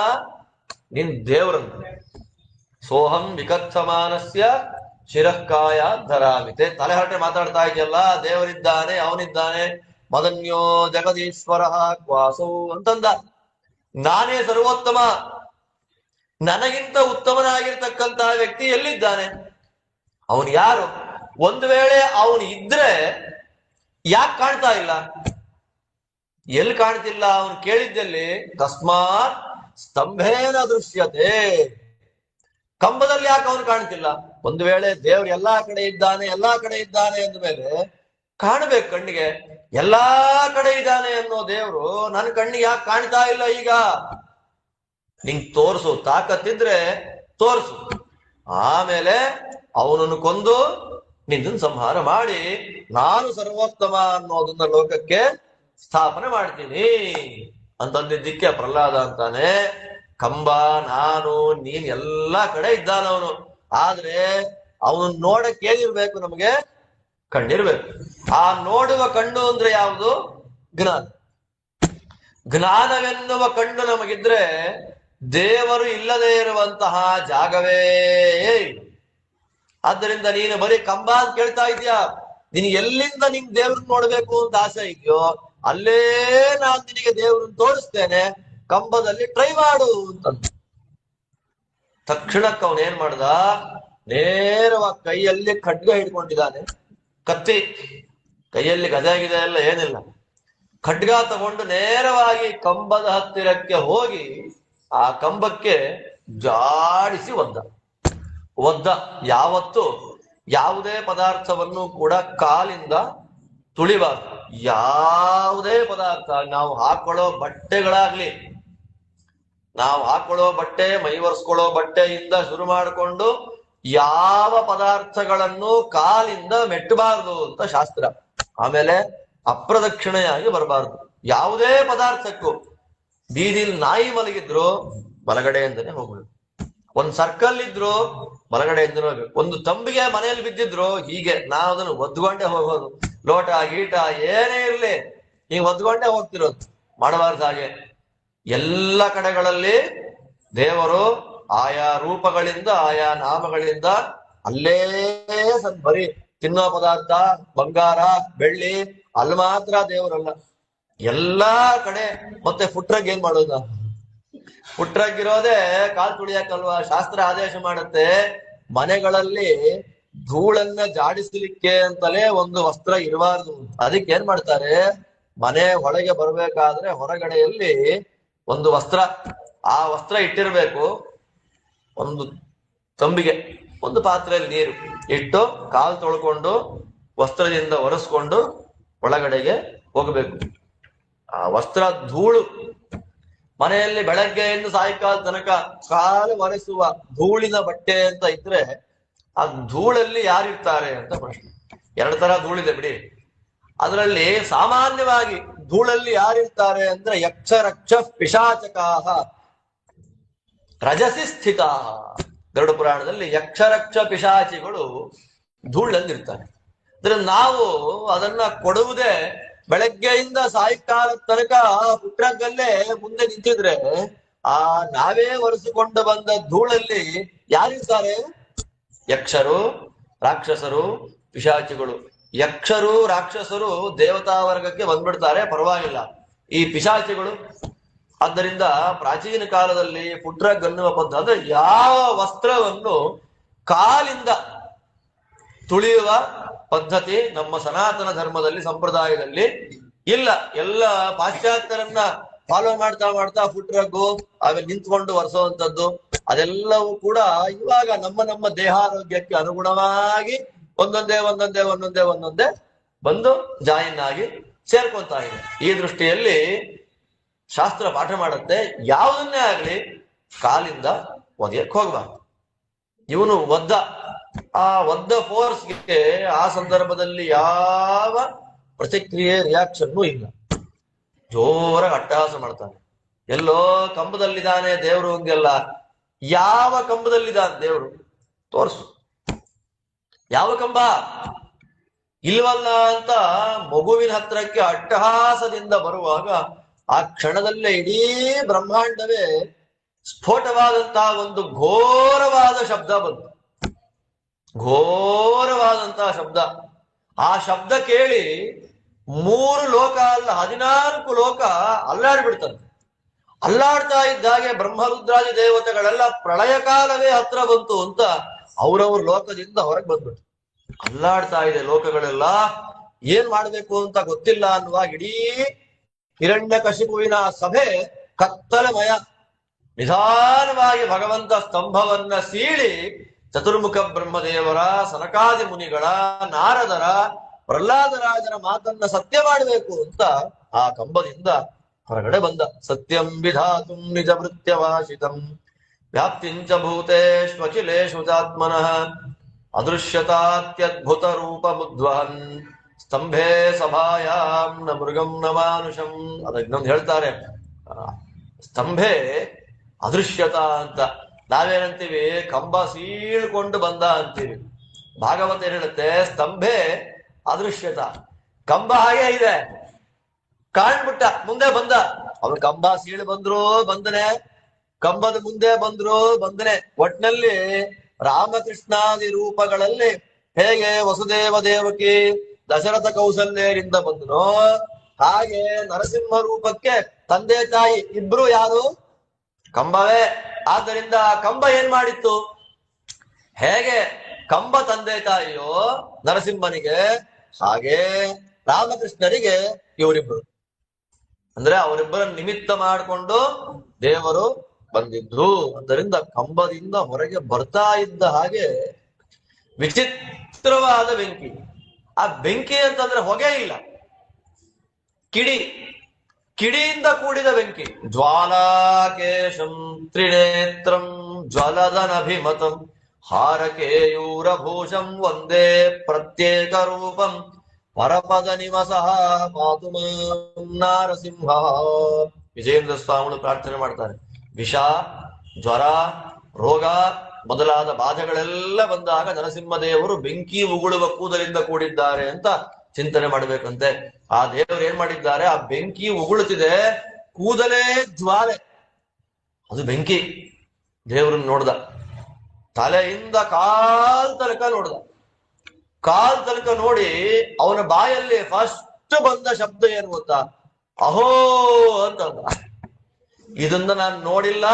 ನಿನ್ ದೇವರನ್ನ. ಸೋಹಂ ವಿಕತ್ಸಮಾನಸ್ಯ ಶಿರಕ್ಕಾಯ ಧರಾಮಿತೆ. ತಲೆ ಹರಟೆ ಮಾತಾಡ್ತಾ ಇದೆಯಲ್ಲ, ದೇವರಿದ್ದಾನೆ, ಅವನಿದ್ದಾನೆ, ಮದನ್ಯೋ ಜಗದೀಶ್ವರ ಕ್ವಾಸೋ ಅಂತಂದ. ನಾನೇ ಸರ್ವೋತ್ತಮ, ನನಗಿಂತ ಉತ್ತಮನಾಗಿರ್ತಕ್ಕಂತಹ ವ್ಯಕ್ತಿ ಎಲ್ಲಿದ್ದಾನೆ, ಅವನು ಯಾರು? ಒಂದು ವೇಳೆ ಅವನು ಇದ್ರೆ ಯಾಕೆ ಕಾಣ್ತಾ ಇಲ್ಲ? ಎಲ್ಲಿ ಕಾಣ್ತಿಲ್ಲ? ಅವನು ಕೇಳಿದ್ದಲ್ಲಿ ತಸ್ಮಾತ್ ಸ್ತಂಭೇನ ದೃಶ್ಯತೆ. ಕಂಬದಲ್ಲಿ ಯಾಕೆ ಅವನು ಕಾಣ್ತಿಲ್ಲ? ಒಂದು ವೇಳೆ ದೇವ್ರು ಎಲ್ಲಾ ಕಡೆ ಇದ್ದಾನೆ ಅಂದ ಮೇಲೆ ಕಾಣಬೇಕು ಕಣ್ಣಿಗೆ. ಎಲ್ಲಾ ಕಡೆ ಇದ್ದಾನೆ ಅನ್ನೋ ದೇವ್ರು ನನ್ನ ಕಣ್ಣಿಗೆ ಯಾಕೆ ಕಾಣ್ತಾ ಇಲ್ಲ ಈಗ? ನಿಂಗ್ ತೋರ್ಸು, ತಾಕತ್ತಿದ್ರೆ ತೋರ್ಸು. ಆಮೇಲೆ ಅವನನ್ನು ಕೊಂದು ನಿಂದನ್ ಸಂಹಾರ ಮಾಡಿ ನಾನು ಸರ್ವೋತ್ತಮ ಅನ್ನೋದನ್ನ ಲೋಕಕ್ಕೆ ಸ್ಥಾಪನೆ ಮಾಡ್ತೀನಿ ಅಂತಂದಿದ್ದಕ್ಕೆ ಪ್ರಹ್ಲಾದ ಅಂತಾನೆ, ಕಂಬ ನಾನು ನೀನ್ ಎಲ್ಲಾ ಕಡೆ ಇದ್ದಾನವನು. ಆದ್ರೆ ಅವನು ನೋಡಕ್ ಏನಿರ್ಬೇಕು? ನಮಗೆ ಕಣ್ಣಿರ್ಬೇಕು. ಆ ನೋಡುವ ಕಣ್ಣು ಅಂದ್ರೆ ಯಾವುದು? ಜ್ಞಾನ. ಜ್ಞಾನವೆನ್ನುವ ಕಣ್ಣು ನಮಗಿದ್ರೆ ದೇವರು ಇಲ್ಲದೆ ಇರುವಂತಹ ಜಾಗವೇ ಇಲ್ಲ. ಆದ್ದರಿಂದ ನೀನು ಬರೀ ಕಂಬ ಅಂತ ಕೇಳ್ತಾ ಇದೀಯಾ, ನೀನ್ ಎಲ್ಲಿಂದ ನಿಂಗ್ ದೇವ್ರನ್ನ ನೋಡ್ಬೇಕು ಅಂತ ಆಸೆ ಇದೆಯೋ ಅಲ್ಲೇ ನಾನ್ ನಿನಗೆ ದೇವ್ರನ್ನ ತೋರಿಸ್ತೇನೆ, ಕಂಬದಲ್ಲಿ ಟ್ರೈ ಮಾಡು ಅಂತಂದ. ತಕ್ಷಣಕ್ಕೆ ಅವನೇನ್ ಮಾಡ್ದ? ನೇರವಾಗಿ ಕೈಯಲ್ಲಿ ಖಡ್ಗ ಹಿಡ್ಕೊಂಡಿದ್ದಾನೆ, ಕತ್ತಿ ಕೈಯಲ್ಲಿ ಗದೆ ಎಲ್ಲ ಏನಿಲ್ಲ, ಖಡ್ಗ ತಗೊಂಡು ನೇರವಾಗಿ ಕಂಬದ ಹತ್ತಿರಕ್ಕೆ ಹೋಗಿ ಆ ಕಂಬಕ್ಕೆ ಜಾಡಿಸಿ ಒದ್ದ. ಯಾವತ್ತು ಯಾವುದೇ ಪದಾರ್ಥವನ್ನು ಕೂಡ ಕಾಲಿಂದ ತುಳಿಬಾರ್ದು. ಯಾವುದೇ ಪದಾರ್ಥ, ನಾವು ಹಾಕೊಳ್ಳೋ ಬಟ್ಟೆಗಳಾಗ್ಲಿ, ನಾವು ಹಾಕೊಳ್ಳೋ ಬಟ್ಟೆ, ಮೈ ಒರೆಸ್ಕೊಳ್ಳೋ ಬಟ್ಟೆಯಿಂದ ಶುರು ಮಾಡಿಕೊಂಡು ಯಾವ ಪದಾರ್ಥಗಳನ್ನು ಕಾಲಿಂದ ಮೆಟ್ಟಬಾರ್ದು ಅಂತ ಶಾಸ್ತ್ರ. ಆಮೇಲೆ ಅಪ್ರದಕ್ಷಿಣೆಯಾಗಿ ಬರಬಾರ್ದು ಯಾವುದೇ ಪದಾರ್ಥಕ್ಕೂ. ಬೀದಿಲ್ ನಾಯಿ ಮಲಗಿದ್ರು ಬಲಗಡೆಯಿಂದನೇ ಹೋಗ್ಬೇಕು. ಒಂದ್ ಸರ್ಕಲ್ ಇದ್ರು ಬಲಗಡೆಯಿಂದನೇ ಹೋಗ್ಬೇಕು. ಒಂದು ತಂಬಿಗೆ ಮನೆಯಲ್ಲಿ ಬಿದ್ದಿದ್ರು ಹೀಗೆ ನಾವು ಅದನ್ನು ಒದ್ಕೊಂಡೇ ಹೋಗೋದು. ಲೋಟ ಗೀಟ ಏನೇ ಇರ್ಲಿ ಹಿಂಗ್ ಒದ್ಕೊಂಡೇ ಹೋಗ್ತಿರೋದು, ಮಾಡಬಾರ್ದು ಹಾಗೆ. ಎಲ್ಲ ಕಡೆಗಳಲ್ಲಿ ದೇವರು ಆಯಾ ರೂಪಗಳಿಂದ ಆಯಾ ನಾಮಗಳಿಂದ ಅಲ್ಲೇ ಬರೀ ತಿನ್ನೋ ಪದಾರ್ಥ ಬಂಗಾರ ಬೆಳ್ಳಿ ಅಲ್ಲಿ ಮಾತ್ರ ದೇವರಲ್ಲ, ಎಲ್ಲಾ ಕಡೆ. ಮತ್ತೆ ಫುಟ್ರಗ್ ಏನ್ ಮಾಡೋದು? ಫುಟ್ರಗ್ಗಿರೋದೇ ಕಾಲ್ ತುಳಿಯಕ್ಕಲ್ವಾ? ಶಾಸ್ತ್ರ ಆದೇಶ ಮಾಡುತ್ತೆ, ಮನೆಗಳಲ್ಲಿ ಧೂಳನ್ನ ಜಾಡಿಸ್ಲಿಕ್ಕೆ ಅಂತಲೇ ಒಂದು ವಸ್ತ್ರ ಇರಬಾರ್ದು. ಅದಕ್ಕೆ ಏನ್ ಮಾಡ್ತಾರೆ, ಮನೆ ಒಳಗೆ ಬರ್ಬೇಕಾದ್ರೆ ಹೊರಗಡೆಯಲ್ಲಿ ಒಂದು ವಸ್ತ್ರ, ಆ ವಸ್ತ್ರ ಇಟ್ಟಿರ್ಬೇಕು. ಒಂದು ತಂಬಿಗೆ, ಒಂದು ಪಾತ್ರೆಯಲ್ಲಿ ನೀರು ಇಟ್ಟು ಕಾಲು ತೊಳ್ಕೊಂಡು ವಸ್ತ್ರದಿಂದ ಒರೆಸ್ಕೊಂಡು ಒಳಗಡೆಗೆ ಹೋಗಬೇಕು. ಆ ವಸ್ತ್ರ ಧೂಳು, ಮನೆಯಲ್ಲಿ ಬೆಳಗ್ಗೆಯಿಂದ ಸಾಯಂಕಾಲ ತನಕ ಕಾಲು ಒರೆಸುವ ಧೂಳಿನ ಬಟ್ಟೆ ಅಂತ ಇದ್ರೆ ಆ ಧೂಳಲ್ಲಿ ಯಾರಿರ್ತಾರೆ ಅಂತ ಪ್ರಶ್ನೆ. ಎರಡು ತರ ಧೂಳಿದೆ ಬಿಡಿ. ಅದರಲ್ಲಿ ಸಾಮಾನ್ಯವಾಗಿ ಧೂಳಲ್ಲಿ ಯಾರಿರ್ತಾರೆ ಅಂದ್ರೆ ಯಕ್ಷ ರಕ್ಷ ಪಿಶಾಚಕಾಹ ರಜಸಿ ಸ್ಥಿತ. ಗರುಡ ಪುರಾಣದಲ್ಲಿ ಯಕ್ಷ ರಕ್ಷ ಪಿಶಾಚಿಗಳು ಧೂಳಲ್ಲಿರ್ತಾರೆ. ಅಂದ್ರೆ ನಾವು ಅದನ್ನ ಕೊಡುವುದೇ ಬೆಳಗ್ಗೆಯಿಂದ ಸಾಯಂಕಾಲ ತನಕ ಪುಟ್ರಗಲ್ಲೇ ಮುಂದೆ ನಿಂತಿದ್ರೆ ಆ ನಾವೇ ಒರೆಸಿಕೊಂಡು ಬಂದ ಧೂಳಲ್ಲಿ ಯಾರಿರ್ತಾರೆ? ಯಕ್ಷರು, ರಾಕ್ಷಸರು, ಪಿಶಾಚಿಗಳು. ಯಕ್ಷರು ರಾಕ್ಷಸರು ದೇವತಾ ವರ್ಗಕ್ಕೆ ಬಂದ್ಬಿಡ್ತಾರೆ, ಪರವಾಗಿಲ್ಲ. ಈ ಪಿಶಾಚಿಗಳು, ಆದ್ದರಿಂದ ಪ್ರಾಚೀನ ಕಾಲದಲ್ಲಿ ಪುಟ್ರಗ್ ಅನ್ನುವ ಪದ್ಧತಿ ಅಂದ್ರೆ ಯಾವ ವಸ್ತ್ರವನ್ನು ಕಾಲಿಂದ ತುಳಿಯುವ ಪದ್ಧತಿ ನಮ್ಮ ಸನಾತನ ಧರ್ಮದಲ್ಲಿ ಸಂಪ್ರದಾಯದಲ್ಲಿ ಇಲ್ಲ. ಎಲ್ಲ ಪಾಶ್ಚಾತ್ಯರನ್ನ ಫಾಲೋ ಮಾಡ್ತಾ ಫುಟ್ರಗ್ಗು ಆಮೇಲೆ ನಿಂತ್ಕೊಂಡು ಒರೆಸುವಂಥದ್ದು ಅದೆಲ್ಲವೂ ಕೂಡ ಇವಾಗ ನಮ್ಮ ದೇಹಾರೋಗ್ಯಕ್ಕೆ ಅನುಗುಣವಾಗಿ ಒಂದೊಂದೇ ಬಂದು ಜಾಯಿನ್ ಆಗಿ ಸೇರ್ಕೊಂತಾ ಇದೆ. ಈ ದೃಷ್ಟಿಯಲ್ಲಿ ಶಾಸ್ತ್ರ ಪಾಠ ಮಾಡುತ್ತೆ, ಯಾವುದನ್ನೇ ಆಗ್ಲಿ ಕಾಲಿಂದ ಒದೆಯಕ್ಕೆ ಹೋಗ್ಬಾರ್ದು. ಇವನು ಒದ್ದ ಫೋರ್ಸ್ಗೆ ಆ ಸಂದರ್ಭದಲ್ಲಿ ಯಾವ ಪ್ರತಿಕ್ರಿಯೆ ರಿಯಾಕ್ಷನ್ನು ಇಲ್ಲ. ಜೋರಾಗಿ ಅಟ್ಟಹಾಸ ಮಾಡ್ತಾನೆ. ಎಲ್ಲೋ ಕಂಬದಲ್ಲಿದ್ದಾನೆ ದೇವರು ಹಂಗೆಲ್ಲ. ಯಾವ ಕಂಬದಲ್ಲಿದ್ದಾನೆ ದೇವರು? ತೋರ್ಸು. ಯಾವ ಕಂಬ? ಇಲ್ವಲ್ಲ ಅಂತ ಮಗುವಿನ ಹತ್ರಕ್ಕೆ ಅಟ್ಟಹಾಸದಿಂದ ಬರುವಾಗ ಆ ಕ್ಷಣದಲ್ಲೇ ಇಡೀ ಬ್ರಹ್ಮಾಂಡವೇ ಸ್ಫೋಟವಾದಂತಹ ಒಂದು ಘೋರವಾದ ಶಬ್ದ ಬಂತು. ಘೋರವಾದಂತಹ ಶಬ್ದ. ಆ ಶಬ್ದ ಕೇಳಿ 3 ಲೋಕ ಅಲ್ಲ 14 ಲೋಕ ಅಲ್ಲಾಡ್ಬಿಡ್ತದೆ. ಅಲ್ಲಾಡ್ತಾ ಇದ್ದಾಗೆ ಬ್ರಹ್ಮರುದ್ರಾದಿ ದೇವತೆಗಳೆಲ್ಲ ಪ್ರಳಯ ಕಾಲವೇ ಹತ್ರ ಬಂತು ಅಂತ ಅವ್ರವ್ರ ಲೋಕದಿಂದ ಹೊರಗೆ ಬಂದ್ಬಿಟ್ಟು ಅಲ್ಲಾಡ್ತಾ ಇದೆ ಲೋಕಗಳೆಲ್ಲ. ಏನ್ ಮಾಡ್ಬೇಕು ಅಂತ ಗೊತ್ತಿಲ್ಲ ಅನ್ನುವಾಗ ಇಡೀ ಹಿರಣ್ಯಕಶಿಪುವಿನ ಸಭೆ ಕತ್ತಲಮಯ. ನಿಧಾನವಾಗಿ ಭಗವಂತ ಸ್ತಂಭವನ್ನ ಸೀಳಿ ಚತುರ್ಮುಖ ಬ್ರಹ್ಮದೇವರ, ಸನಕಾದಿ ಮುನಿಗಳ, ನಾರದರ, ಪ್ರಹ್ಲಾದರಾಜರ ಮಾತನ್ನ ಸತ್ಯ ಮಾಡಬೇಕು ಅಂತ ಆ ಕಂಬದಿಂದ ಹೊರಗಡೆ ಬಂದ. ಸತ್ಯಂ ವಿಧಾತುಂ ನಿಜ ಭೃತ್ಯವಾಸಿತಂ ವ್ಯಾಪ್ತಿಂಚ ಭೂತೇಷ್ವಖಿಲೇಷು ಚಾತ್ಮನಃ ಅದೃಶ್ಯತಾತ್ಯದ್ಭುತ ರೂಪ ಮುದ್ವಹನ್ ಸ್ತಂಭೆ ಸಭಾಯಾಂ ನ ಮೃಗಂ ನ ಮಾನುಷಂ. ಅದನ್ನೊಂದು ಹೇಳ್ತಾರೆ, ಸ್ತಂಭೆ ಅದೃಶ್ಯತ ಅಂತ. ನಾವೇನಂತೀವಿ? ಕಂಬ ಸೀಳ್ಕೊಂಡು ಬಂದ ಅಂತೀವಿ. ಭಾಗವತ ಏನ್ ಹೇಳುತ್ತೆ? ಸ್ತಂಭೆ ಅದೃಶ್ಯತ. ಕಂಬ ಹಾಗೆ ಇದೆ, ಕಾಣ್ಬಿಟ್ಟ, ಮುಂದೆ ಬಂದ. ಅವನು ಕಂಬ ಸೀಳು ಬಂದ್ರು ಬಂದನೆ, ಕಂಬದ ಮುಂದೆ ಬಂದ್ರು ಬಂದನೆ. ಒಟ್ನಲ್ಲಿ ರಾಮಕೃಷ್ಣಾದಿ ರೂಪಗಳಲ್ಲಿ ಹೇಗೆ ವಸುದೇವ ದೇವಕಿ ದಶರಥ ಕೌಸಲ್ಯರಿಂದ ಬಂದನೋ ಹಾಗೆ ನರಸಿಂಹ ರೂಪಕ್ಕೆ ತಂದೆ ತಾಯಿ ಇಬ್ರು ಯಾರು? ಕಂಬವೇ. ಆದ್ದರಿಂದ ಕಂಬ ಏನ್ ಮಾಡಿತ್ತು? ಹೇಗೆ ಕಂಬ ತಂದೆ ತಾಯಿಯೋ ನರಸಿಂಹನಿಗೆ, ಹಾಗೆ ರಾಮಕೃಷ್ಣರಿಗೆ ಇವರಿಬ್ರು. ಅಂದ್ರೆ ಅವರಿಬ್ಬರ ನಿಮಿತ್ತ ಮಾಡಿಕೊಂಡು ದೇವರು ಬಂದಿದ್ರು. ಆದ್ದರಿಂದ ಕಂಬದಿಂದ ಹೊರಗೆ ಬರ್ತಾ ಇದ್ದ ಹಾಗೆ ವಿಚಿತ್ರವಾದ ಬೆಂಕಿ. ಆ ಬೆಂಕಿ ಅಂತಂದ್ರೆ ಹೊಗೆ ಇಲ್ಲ, ಕಿಡಿ, ಕಿಡಿಯಿಂದ ಕೂಡಿದ ಬೆಂಕಿ. ಜ್ವಾಲಾಕೇಶಂ ತ್ರಿನೇತ್ರಂ ಜ್ವಲದನಭಿಮತಂ ಹಾರಕೇಯೂರಭೂಷಂ ವಂದೇ ಪ್ರತ್ಯೇಕ ರೂಪಂ ಪರಪದ ನಿವಸಃ ಮಾತು ನಾರಸಿಂಹ. ವಿಜಯೇಂದ್ರ ಸ್ವಾಮಿಗಳು ಪ್ರಾರ್ಥನೆ ಮಾಡ್ತಾರೆ. ವಿಷ, ಜ್ವರ, ರೋಗ ಮೊದಲಾದ ಬಾಧೆಗಳೆಲ್ಲ ಬಂದಾಗ ನರಸಿಂಹದೇವರು ಬೆಂಕಿ ಉಗುಳುವ ಕೂದಲಿಂದ ಕೂಡಿದ್ದಾರೆ ಅಂತ ಚಿಂತನೆ ಮಾಡ್ಬೇಕಂತೆ. ಆ ದೇವರು ಏನ್ ಮಾಡಿದ್ದಾರೆ? ಆ ಬೆಂಕಿ ಉಗುಳುತ್ತಿದೆ, ಕೂದಲೇ ಜ್ವಾಲೆ, ಅದು ಬೆಂಕಿ. ದೇವ್ರನ್ನ ನೋಡ್ದ, ತಲೆಯಿಂದ ಕಾಲ್ ತನಕ ನೋಡ್ದ. ಕಾಲ್ ತನಕ ನೋಡಿ ಅವನ ಬಾಯಲ್ಲಿ ಫಸ್ಟ್ ಬಂದ ಶಬ್ದ ಏನು ಗೊತ್ತಾ? ಅಹೋ ಅಂತ. ಇದನ್ನ ನಾನು ನೋಡಿಲ್ಲ,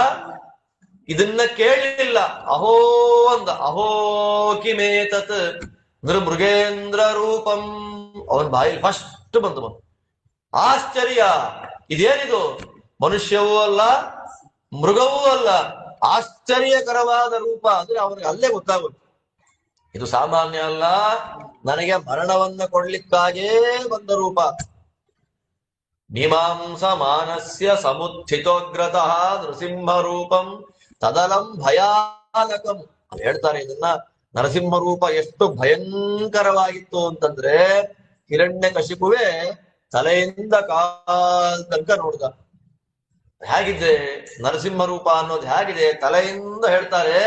ಇದನ್ನ ಕೇಳಲಿಲ್ಲ. ಅಹೋ ಅಂದ. ಅಹೋ ಕಿಮೇತತ್ ನೃಮೃಗೇಂದ್ರ ರೂಪಂ. ಅವನ ಬಾಯಲ್ಲಿ ಫಸ್ಟ್ ಬಂತು. ಆಶ್ಚರ್ಯ, ಇದೇನಿದು? ಮನುಷ್ಯವೂ ಅಲ್ಲ, ಮೃಗವೂ ಅಲ್ಲ, ಆಶ್ಚರ್ಯಕರವಾದ ರೂಪ. ಅಂದ್ರೆ ಅವನಿಗೆ ಅಲ್ಲೇ ಗೊತ್ತಾಗುತ್ತೆ, ಇದು ಸಾಮಾನ್ಯ ಅಲ್ಲ, ನನಗೆ ಮರಣವನ್ನ ಕೊಡ್ಲಿಕ್ಕಾಗೇ ಬಂದ ರೂಪ. ಮೀಮಾಂಸ ಮಾನಸ್ಯ ಸಮುತ್ಥಿತೋಗ್ರತಃ ನೃಸಿಂಹ ರೂಪಂ ತದಲಂ ಭಯಾನಕಂ. ಹೇಳ್ತಾರೆ ಇದನ್ನ. ನರಸಿಂಹ ರೂಪ ಎಷ್ಟು ಭಯಂಕರವಾಗಿತ್ತು ಅಂತಂದ್ರೆ ಹಿರಣ್ಯಕಶಿಪುವೇ ತಲೆಯಿಂದ ಕಾಲ್ ತನಕ ನೋಡ್ದ. ಹೇಗಿದೆ ನರಸಿಂಹ ರೂಪ ಅನ್ನೋದು? ಹೇಗಿದೆ ತಲೆಯಿಂದ ಹೇಳ್ತಾರೆ.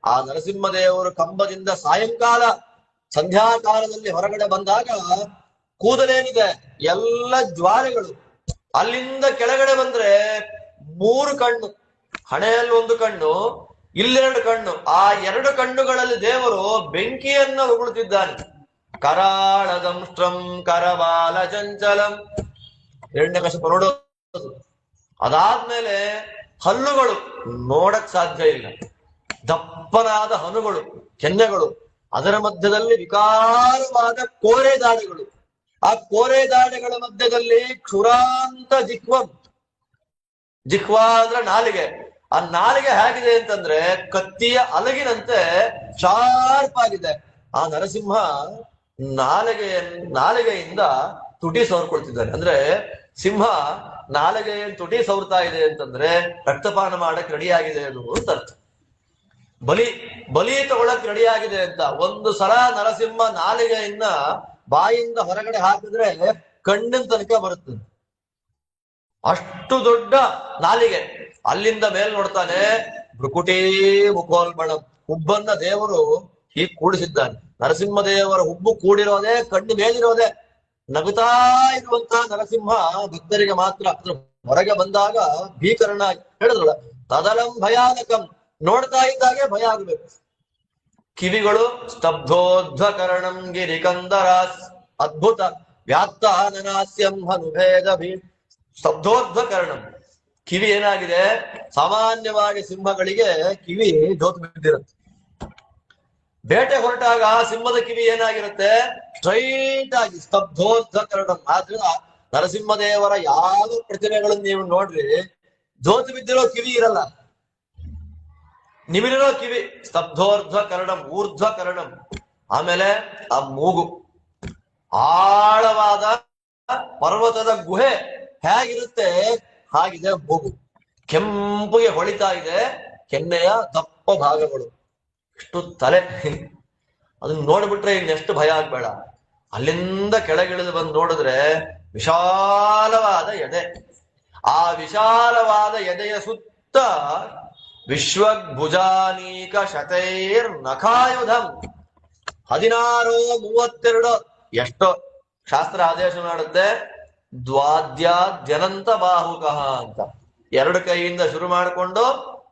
ಆ ನರಸಿಂಹ ದೇವರು ಕಂಬದಿಂದ ಸಾಯಂಕಾಲ ಸಂಧ್ಯಾಕಾಲದಲ್ಲಿ ಹೊರಗಡೆ ಬಂದಾಗ ಕೂದಲೇನಿದೆ ಎಲ್ಲ ಜ್ವಾಲೆಗಳು. ಅಲ್ಲಿಂದ ಕೆಳಗಡೆ ಬಂದ್ರೆ 3 ಕಣ್ಣು, ಹಣೆಯಲ್ಲಿ 1 ಕಣ್ಣು, ಇಲ್ಲೆರಡು ಕಣ್ಣು. ಆ 2 ಕಣ್ಣುಗಳಲ್ಲಿ ದೇವರು ಬೆಂಕಿಯನ್ನ ಉಗುಳುತ್ತಿದ್ದಾನೆ. ಕರಾಳ ದಂಷ್ಟ್ರಂ ಕರವಾಲ ಚಂಚಲಂ. ಹಿರಣ್ಯಕಶಿಪ ನೋಡೋದು. ಅದಾದ್ಮೇಲೆ ಹಲ್ಲುಗಳು ನೋಡಕ್ ಸಾಧ್ಯ ಇಲ್ಲ, ದಪ್ಪನಾದ ಹನುಗಳು, ಕೆನ್ನೆಗಳು. ಅದರ ಮಧ್ಯದಲ್ಲಿ ವಿಕಾರವಾದ ಕೋರೆ ದಾಡೆಗಳು. ಆ ಕೋರೆ ದಾಡೆಗಳ ಮಧ್ಯದಲ್ಲಿ ಕ್ಷುರಾಂತ ಜಿಹ್ವ. ಜಿಹ್ವಾ ಅಂದ್ರೆ ನಾಲಿಗೆ. ಆ ನಾಲಿಗೆ ಹೇಗಿದೆ ಅಂತಂದ್ರೆ ಕತ್ತಿಯ ಅಲಗಿನಂತೆ ಶಾರ್ಪ್ ಆಗಿದೆ. ಆ ನರಸಿಂಹ ನಾಲಿಗೆಯಿಂದ ತುಟಿ ಸವರ್ಕೊಳ್ತಿದ್ದಾನೆ. ಅಂದ್ರೆ ಸಿಂಹ ನಾಲಿಗೆಯನ್ನು ತುಟಿ ಸವರ್ತಾ ಇದೆ ಅಂತಂದ್ರೆ ರಕ್ತಪಾನ ಮಾಡಕ್ ರೆಡಿ ಆಗಿದೆ ಅದು ಅಂತ ಅರ್ಥ. ಬಲಿ ತಗೊಳಕ್ ರೆಡಿ ಆಗಿದೆ ಅಂತ. ಒಂದು ಸಲ ನರಸಿಂಹ ನಾಲಿಗೆಯನ್ನ ಬಾಯಿಂದ ಹೊರಗಡೆ ಹಾಕಿದ್ರೆ ಕಣ್ಣಿನ ತನಕ ಬರುತ್ತದೆ, ಅಷ್ಟು ದೊಡ್ಡ ನಾಲಿಗೆ. ಅಲ್ಲಿಂದ ಮೇಲ್ ನೋಡ್ತಾನೆ, ಭೃಕುಟೀ ಮುಖೋಲ್ಬಣಂ. ಹುಬ್ಬನ್ನ ದೇವರು ಹೀಗೆ ಕೂಡಿಸಿದ್ದಾನೆ. ನರಸಿಂಹ ದೇವರ ಹುಬ್ಬು ಕೂಡಿರೋದೆ, ಕಣ್ಣು ಮೇಲಿರೋದೆ. ನಗುತ್ತಾ ಇರುವಂತಹ ನರಸಿಂಹ ಭಕ್ತರಿಗೆ ಮಾತ್ರ. ಹೊರಗೆ ಬಂದಾಗ ಭೀಕರನಾಗಿ ಹೇಳಿದ್ರಲ್ಲ, ತದಲಂ ಭಯಾನಕಂ. ನೋಡ್ತಾ ಇದ್ದಾಗೆ ಭಯ ಆಗ್ಬೇಕು. ಕಿವಿಗಳು ಸ್ತಬ್ಧೋಧ್ವಕರಣಂ ಗಿರಿಕಂದರಾಸ್. ಅದ್ಭುತ ವ್ಯಾತ್ತಾನನಾಸ್ಯಂ ಹನುಭೇದ ಭೀ. ಸ್ತಬ್ಧೋಧ್ವಕರಣಂ, ಕಿವಿ ಏನಾಗಿದೆ? ಸಾಮಾನ್ಯವಾಗಿ ಸಿಂಹಗಳಿಗೆ ಕಿವಿ ಜೋತು ಬಿದ್ದಿರುತ್ತೆ. ಬೇಟೆ ಹೊರಟಾಗ ಸಿಂಹದ ಕಿವಿ ಏನಾಗಿರುತ್ತೆ? ಸ್ಟ್ರೈಟ್ ಆಗಿ. ಸ್ತಬ್ಧೋಧ್ವಕರಣಂ. ಆದ್ರೆ ನರಸಿಂಹದೇವರ ಯಾವ ಪ್ರತಿಮೆಗಳನ್ನು ನೀವು ನೋಡ್ರಿ, ಜೋತು ಬಿದ್ದಿರೋ ಕಿವಿ ಇರಲ್ಲ. ನಿಮಿರಿರೋ ಕಿವಿ, ಸ್ತಬ್ಧೋರ್ಧ್ವ ಕರ್ಣಂ, ಊರ್ಧ್ವ ಕರ್ಣಂ. ಆಮೇಲೆ ಆ ಮೂಗು, ಆಳವಾದ ಪರ್ವತದ ಗುಹೆ ಹೇಗಿರುತ್ತೆ ಹಾಗಿದೆ ಮೂಗು. ಕೆಂಪುಗೆ ಹೊಳಿತಾ ಇದೆ ಕೆನ್ನೆಯ ದಪ್ಪ ಭಾಗಗಳು. ಇಷ್ಟು ತಲೆ, ಅದನ್ನ ನೋಡ್ಬಿಟ್ರೆ ಇನ್ನೆಷ್ಟು ಭಯ ಆಗ್ಬೇಡ. ಅಲ್ಲಿಂದ ಕೆಳಗಿಳಿದು ಬಂದು ನೋಡಿದ್ರೆ ವಿಶಾಲವಾದ ಎದೆ. ಆ ವಿಶಾಲವಾದ ಎದೆಯ ಸುತ್ತ ವಿಶ್ವಭುಜಾನೀಕ ಶತೈರ್ ನಖಾಯುಧಂ, 16-32 ಎಷ್ಟೋ ಶಾಸ್ತ್ರ ಆದೇಶ ಮಾಡುತ್ತೆ, ದ್ವಾದ್ಯಾದ್ಯನಂತ ಬಾಹುಕಃ ಅಂತ. 2 ಕೈಯಿಂದ ಶುರು ಮಾಡಿಕೊಂಡು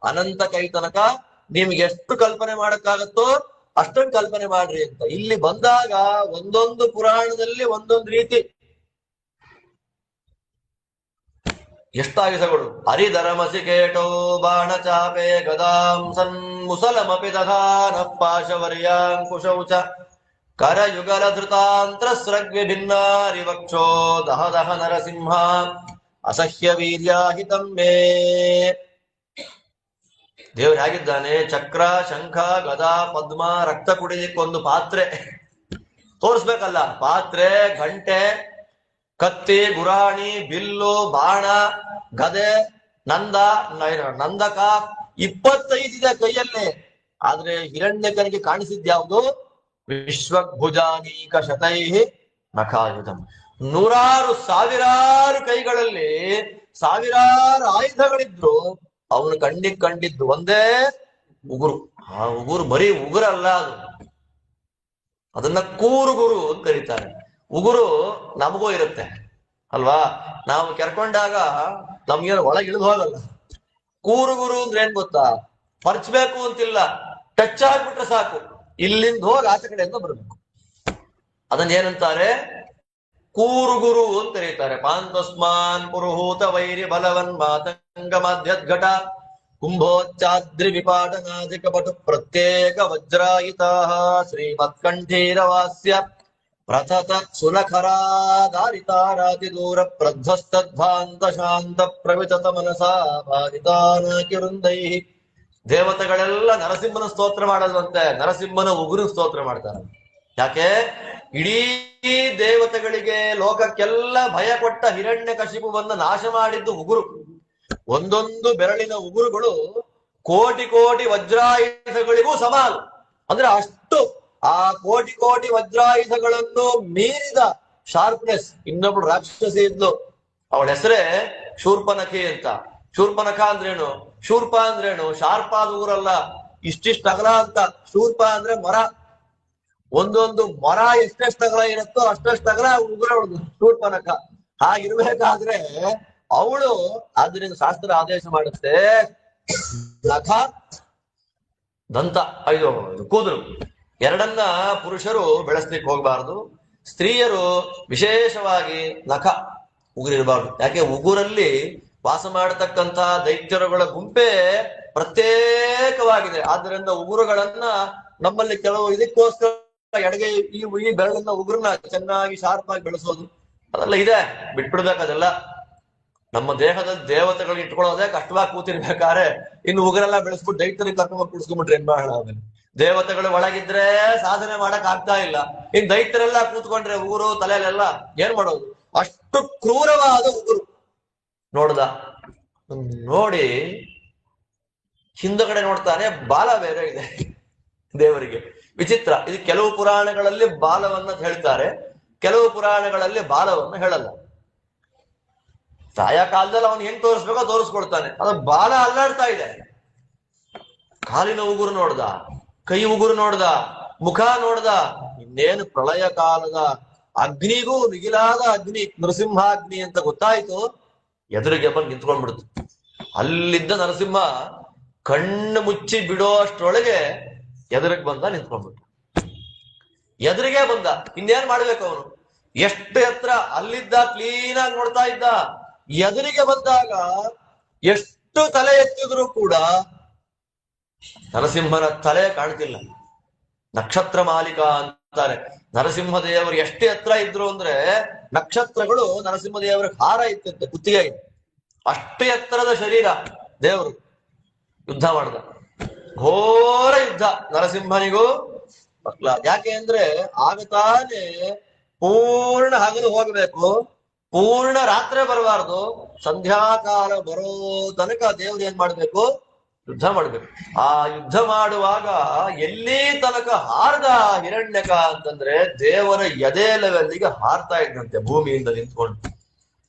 ಅನಂತ ಕೈ ತನಕ ನಿಮ್ಗೆ ಎಷ್ಟು ಕಲ್ಪನೆ ಮಾಡಕ್ಕಾಗತ್ತೋ ಅಷ್ಟೊಂದು ಕಲ್ಪನೆ ಮಾಡ್ರಿ ಅಂತ. ಇಲ್ಲಿ ಬಂದಾಗ ಒಂದೊಂದು ಪುರಾಣದಲ್ಲಿ ಒಂದೊಂದು ರೀತಿ ಎಷ್ಟಾಯುಧಗಳು. ಹರಿಧರಮಸಿಕೇಟೋ ಬಾಣ ಚಾಪೆ ಗದಾಂ ಸನ್ ಮುಸಲಮಪಿ ದಧಾನ ಪಾಶವರ್ಯಾಂಕುಶೌ ಚ ಕರಯುಗಲ ಧೃತಾಂತ್ರ ಸ್ರಗ್ವಿಭಿನ್ನಾರಿ ವಕ್ಷೋ ದಹ ದಹ ನರಸಿಂಹ ಅಸಹ್ಯ ವೀರ್ಯಾಹಿತಂ ಮೇ. ದೇವ್ರು ಹೇಗಿದ್ದಾನೆ, ಚಕ್ರ ಶಂಖ ಗದಾ ಪದ್ಮ, ರಕ್ತ ಕುಡಿಲಿಕ್ಕೊಂದು ಪಾತ್ರೆ ತೋರಿಸ್ಬೇಕಲ್ಲ, ಪಾತ್ರೆ, ಗಂಟೆ, ಕತ್ತಿ, ಗುರಾಣಿ, ಬಿಲ್ಲು, ಬಾಣ, ಗದೆ, ನಂದಕ 25 ಇದೆ ಕೈಯಲ್ಲೇ. ಆದ್ರೆ ಹಿರಣ್ಯಕನಿಗೆ ಕಾಣಿಸಿದ್ಯಾವುದು? ವಿಶ್ವಭುಜಾನೀಕ ಶತೈಹಿ ನಖಾಯುಧಂ. 100 ಸಾವಿರಾರು ಕೈಗಳಲ್ಲಿ ಸಾವಿರಾರು ಆಯುಧಗಳಿದ್ರು ಅವನು ಕಣ್ಣಿಗೆ ಕಂಡಿದ್ದು ಒಂದೇ ಉಗುರು. ಆ ಉಗುರು ಬರೀ ಉಗುರಲ್ಲ, ಅದನ್ನ ಕೂರುಗುರು ಅಂತ ಕರೀತಾರೆ. ಉಗುರು ನಮಗೂ ಇರುತ್ತೆ ಅಲ್ವಾ, ನಾವು ಕೆರ್ಕೊಂಡಾಗ ನಮ್ಗೇನು ಒಳಗೆ ಇಳಿದು ಹೋಗಲ್ಲ. ಕೂರುಗುರು ಅಂದ್ರೆ ಏನ್ ಗೊತ್ತಾ, ಪರ್ಚ್ಬೇಕು ಅಂತಿಲ್ಲ, ಟಚ್ ಆಗ್ಬಿಟ್ರೆ ಸಾಕು, ಇಲ್ಲಿಂದ ಹೋಗಿ ಆಚೆ ಕಡೆಯಿಂದ ಬರ್ಬೇಕು. ಅದನ್ನ ಏನಂತಾರೆ? ಕೂರುಗುರು ಅಂತ ಕರೀತಾರೆ. ಪಾಂತಸ್ಮಾನ್ ಪುರುಹೂತ ವೈರಿ ಬಲವನ್ ಮಾತಂಗ ಮಧ್ಯದ್ಘಟ ಕುಂಭೋಚ್ಚಾದ್ರಿ ವಿಪಾಟನಾಧಿಕ ಪಟು ಪ್ರತ್ಯೇಕ ವಜ್ರಾಯಿತಾ ಶ್ರೀಮತ್ಕಂಠೀರವಾಸ್ಯ ಪ್ರಥತ ಸುನಖರಾಧಾರಿತಾರಾತಿ ದೂರ ಪ್ರಧ್ವಸ್ತದ್ಭಾಂತ ಶಾಂತ ಪ್ರವಿತತ ಮನಸಾ ಭಾರಿತಾನಾಕಿರುಂದೈ. ದೇವತೆಗಳೆಲ್ಲ ನರಸಿಂಹನ ಸ್ತೋತ್ರ ಮಾಡೋದಂತೆ, ನರಸಿಂಹನ ಉಗುರು ಸ್ತೋತ್ರ ಮಾಡ್ತಾರೆ. ಯಾಕೆ? ಇಡೀ ದೇವತೆಗಳಿಗೆ ಲೋಕಕ್ಕೆಲ್ಲ ಭಯ ಕೊಟ್ಟ ಹಿರಣ್ಯಕಶಿಪುವನ್ನ ನಾಶ ಮಾಡಿದ್ದು ಉಗುರು. ಒಂದೊಂದು ಬೆರಳಿನ ಉಗುರುಗಳು ಕೋಟಿ ಕೋಟಿ ವಜ್ರಾಯುಧಗಳಿಗೂ ಸಮಾನ. ಅಂದ್ರೆ ಅಷ್ಟು ಆ ಕೋಟಿ ಕೋಟಿ ವಜ್ರಾಯುಧಗಳನ್ನು ಮೀರಿದ ಶಾರ್ಪ್ನೆಸ್. ಇನ್ನೊಬ್ಳು ರಾಕ್ಷಸಿ ಇದ್ಲು, ಅವಳ ಹೆಸರೇ ಶೂರ್ಪನಖಿ ಅಂತ. ಶೂರ್ಪನಖ ಅಂದ್ರೇನು? ಶೂರ್ಪ ಅಂದ್ರೇನು? ಶಾರ್ಪ ಆದ ಉಗುರಲ್ಲ, ಇಷ್ಟಿಷ್ಟು ಅಗಲ ಅಂತ. ಶೂರ್ಪ ಅಂದ್ರೆ ಮರ, ಒಂದೊಂದು ಮರ ಎಷ್ಟೆಷ್ಟು ಅಗಲ ಇರುತ್ತೋ ಅಷ್ಟಷ್ಟು ಅಗಲ ಉಗುರ ಅವಳದು ಶೂರ್ಪನಖ. ಹಾಗಿರ್ಬೇಕಾದ್ರೆ ಅವಳು, ಆದ್ರಿಂದ ಶಾಸ್ತ್ರ ಆದೇಶ ಮಾಡುತ್ತೆ, ನಖ ದಂತ, ಇದು ಕೂದಲು ಎರಡನ್ನ ಪುರುಷರು ಬೆಳೆಸ್ಲಿಕ್ಕೆ ಹೋಗ್ಬಾರ್ದು. ಸ್ತ್ರೀಯರು ವಿಶೇಷವಾಗಿ ನಖ ಉಗುರಿರಬಾರ್ದು. ಯಾಕೆ? ಉಗುರಲ್ಲಿ ವಾಸ ಮಾಡತಕ್ಕಂತ ದೈತ್ಯರುಗಳ ಗುಂಪೇ ಪ್ರತ್ಯೇಕವಾಗಿದೆ. ಆದ್ದರಿಂದ ಉಗುರುಗಳನ್ನ ನಮ್ಮಲ್ಲಿ ಕೆಲವು ಇದಕ್ಕೋಸ್ಕರ ಎಡಗೈ ಈ ಬೆರಳನ್ನ ಉಗುರನ್ನ ಚೆನ್ನಾಗಿ ಶಾರ್ಪ್ ಆಗಿ ಬೆಳೆಸೋದು ಅದೆಲ್ಲ ಇದೆ, ಬಿಟ್ಬಿಡ್ಬೇಕು ಅದೆಲ್ಲ. ನಮ್ಮ ದೇಹದ ದೇವತೆಗಳು ಇಟ್ಕೊಳ್ಳೋದೇ ಕಷ್ಟವಾಗಿ ಕೂತಿರ್ಬೇಕಾದ್ರೆ ಇನ್ನು ಉಗುರೆಲ್ಲ ಬೆಳೆಸ್ಬಿಟ್ಟು ದೈತ್ಯರಿಗೆ ಕರ್ಕೊಂಡ್ ಕುಡಿಸ್ಕೊಂಡ್ಬಿಟ್ರೆ ಏನ್ ಮಾಡೋಣ? ಆಮೇಲೆ ದೇವತೆಗಳು ಒಳಗಿದ್ರೆ ಸಾಧನೆ ಮಾಡಕ್ ಆಗ್ತಾ ಇಲ್ಲ, ಇನ್ ದೈತ್ಯರೆಲ್ಲ ಕೂತ್ಕೊಂಡ್ರೆ ಉಗುರು ತಲೆಯಲ್ಲೆಲ್ಲ ಏನ್ ಮಾಡೋದು? ಅಷ್ಟು ಕ್ರೂರವಾದ ಉಗುರು. ನೋಡಿ ಹಿಂದಗಡೆ ನೋಡ್ತಾನೆ, ಬಾಲ ಬೇರೆ ಇದೆ ದೇವರಿಗೆ. ವಿಚಿತ್ರ. ಇದು ಕೆಲವು ಪುರಾಣಗಳಲ್ಲಿ ಬಾಲವನ್ನ ಹೇಳ್ತಾರೆ, ಕೆಲವು ಪುರಾಣಗಳಲ್ಲಿ ಬಾಲವನ್ನ ಹೇಳಲ್ಲ. ಸಾಯ ಕಾಲದಲ್ಲಿ ಅವನು ಹೆಂಗ್ ತೋರಿಸ್ಬೇಕೋ ತೋರಿಸ್ಕೊಡ್ತಾನೆ. ಅದು ಬಾಲ ಅಲ್ಲಾಡ್ತಾ ಇದೆ. ಕಾಲಿನ ಉಗುರು ನೋಡ್ದ, ಕೈ ಉಗುರು ನೋಡ್ದ, ಮುಖ ನೋಡ್ದ. ಇನ್ನೇನು ಪ್ರಳಯ ಕಾಲದ ಅಗ್ನಿಗೂ ಮಿಗಿಲಾದ ಅಗ್ನಿ, ನರಸಿಂಹಾಗ್ನಿ ಅಂತ ಗೊತ್ತಾಯ್ತು. ಎದುರಿಗೆ ಬಂದು ನಿಂತ್ಕೊಂಡ್ಬಿಡ್ತು. ಅಲ್ಲಿದ್ದ ನರಸಿಂಹ ಕಣ್ಣು ಮುಚ್ಚಿ ಬಿಡೋ ಅಷ್ಟ್ರೊಳಗೆ ಎದುರಿಗೆ ಬಂದ, ನಿಂತ್ಕೊಂಡ್ಬಿಟ್ಟ. ಎದುರಿಗೆ ಬಂದ, ಇನ್ನೇನ್ ಮಾಡ್ಬೇಕು ಅವನು? ಎಷ್ಟು ಎತ್ತರ ಅಲ್ಲಿದ್ದ, ಕ್ಲೀನ್ ಆಗಿ ನೋಡ್ತಾ ಇದ್ದ. ಎದುರಿಗೆ ಬಂದಾಗ ಎಷ್ಟು ತಲೆ ಎತ್ತಿದ್ರು ಕೂಡ ನರಸಿಂಹನ ತಲೆ ಕಾಣ್ತಿಲ್ಲ. ನಕ್ಷತ್ರ ಮಾಲೀಕ ಅಂತಾರೆ. ನರಸಿಂಹದೇವರು ಎಷ್ಟು ಎತ್ತರ ಇದ್ರು ಅಂದ್ರೆ ನಕ್ಷತ್ರಗಳು ನರಸಿಂಹದೇವರ ಹಾರ ಇತ್ತಂತೆ, ಕುತ್ತಿಗೆ. ಅಷ್ಟು ಎತ್ತರದ ಶರೀರ ದೇವರು. ಯುದ್ಧ ಮಾಡ್ದ. ಘೋರ ಯುದ್ಧ ನರಸಿಂಹನಿಗೂ ಯಾಕೆ ಅಂದ್ರೆ ಆಗ ತಾನೇ ಪೂರ್ಣ ಹಗಲು ಹೋಗಬೇಕು, ಪೂರ್ಣ ರಾತ್ರಿ ಬರಬಾರ್ದು, ಸಂಧ್ಯಾಕಾಲ ಬರೋ ತನಕ ದೇವ್ರು ಏನ್ ಮಾಡ್ಬೇಕು, ಯುದ್ಧ ಮಾಡ್ಬೇಕು. ಆ ಯುದ್ಧ ಮಾಡುವಾಗ ಎಲ್ಲಿ ತನಕ ಹಾರ್ದ ಹಿರಣ್ಯಕ ಅಂತಂದ್ರೆ ದೇವರ ಎದೆ ಲೆವೆಲ್ಗೆ ಹಾರ್ತಾ ಇದ್ದಂತೆ ಭೂಮಿಯಿಂದ ನಿಂತ್ಕೊಂಡು.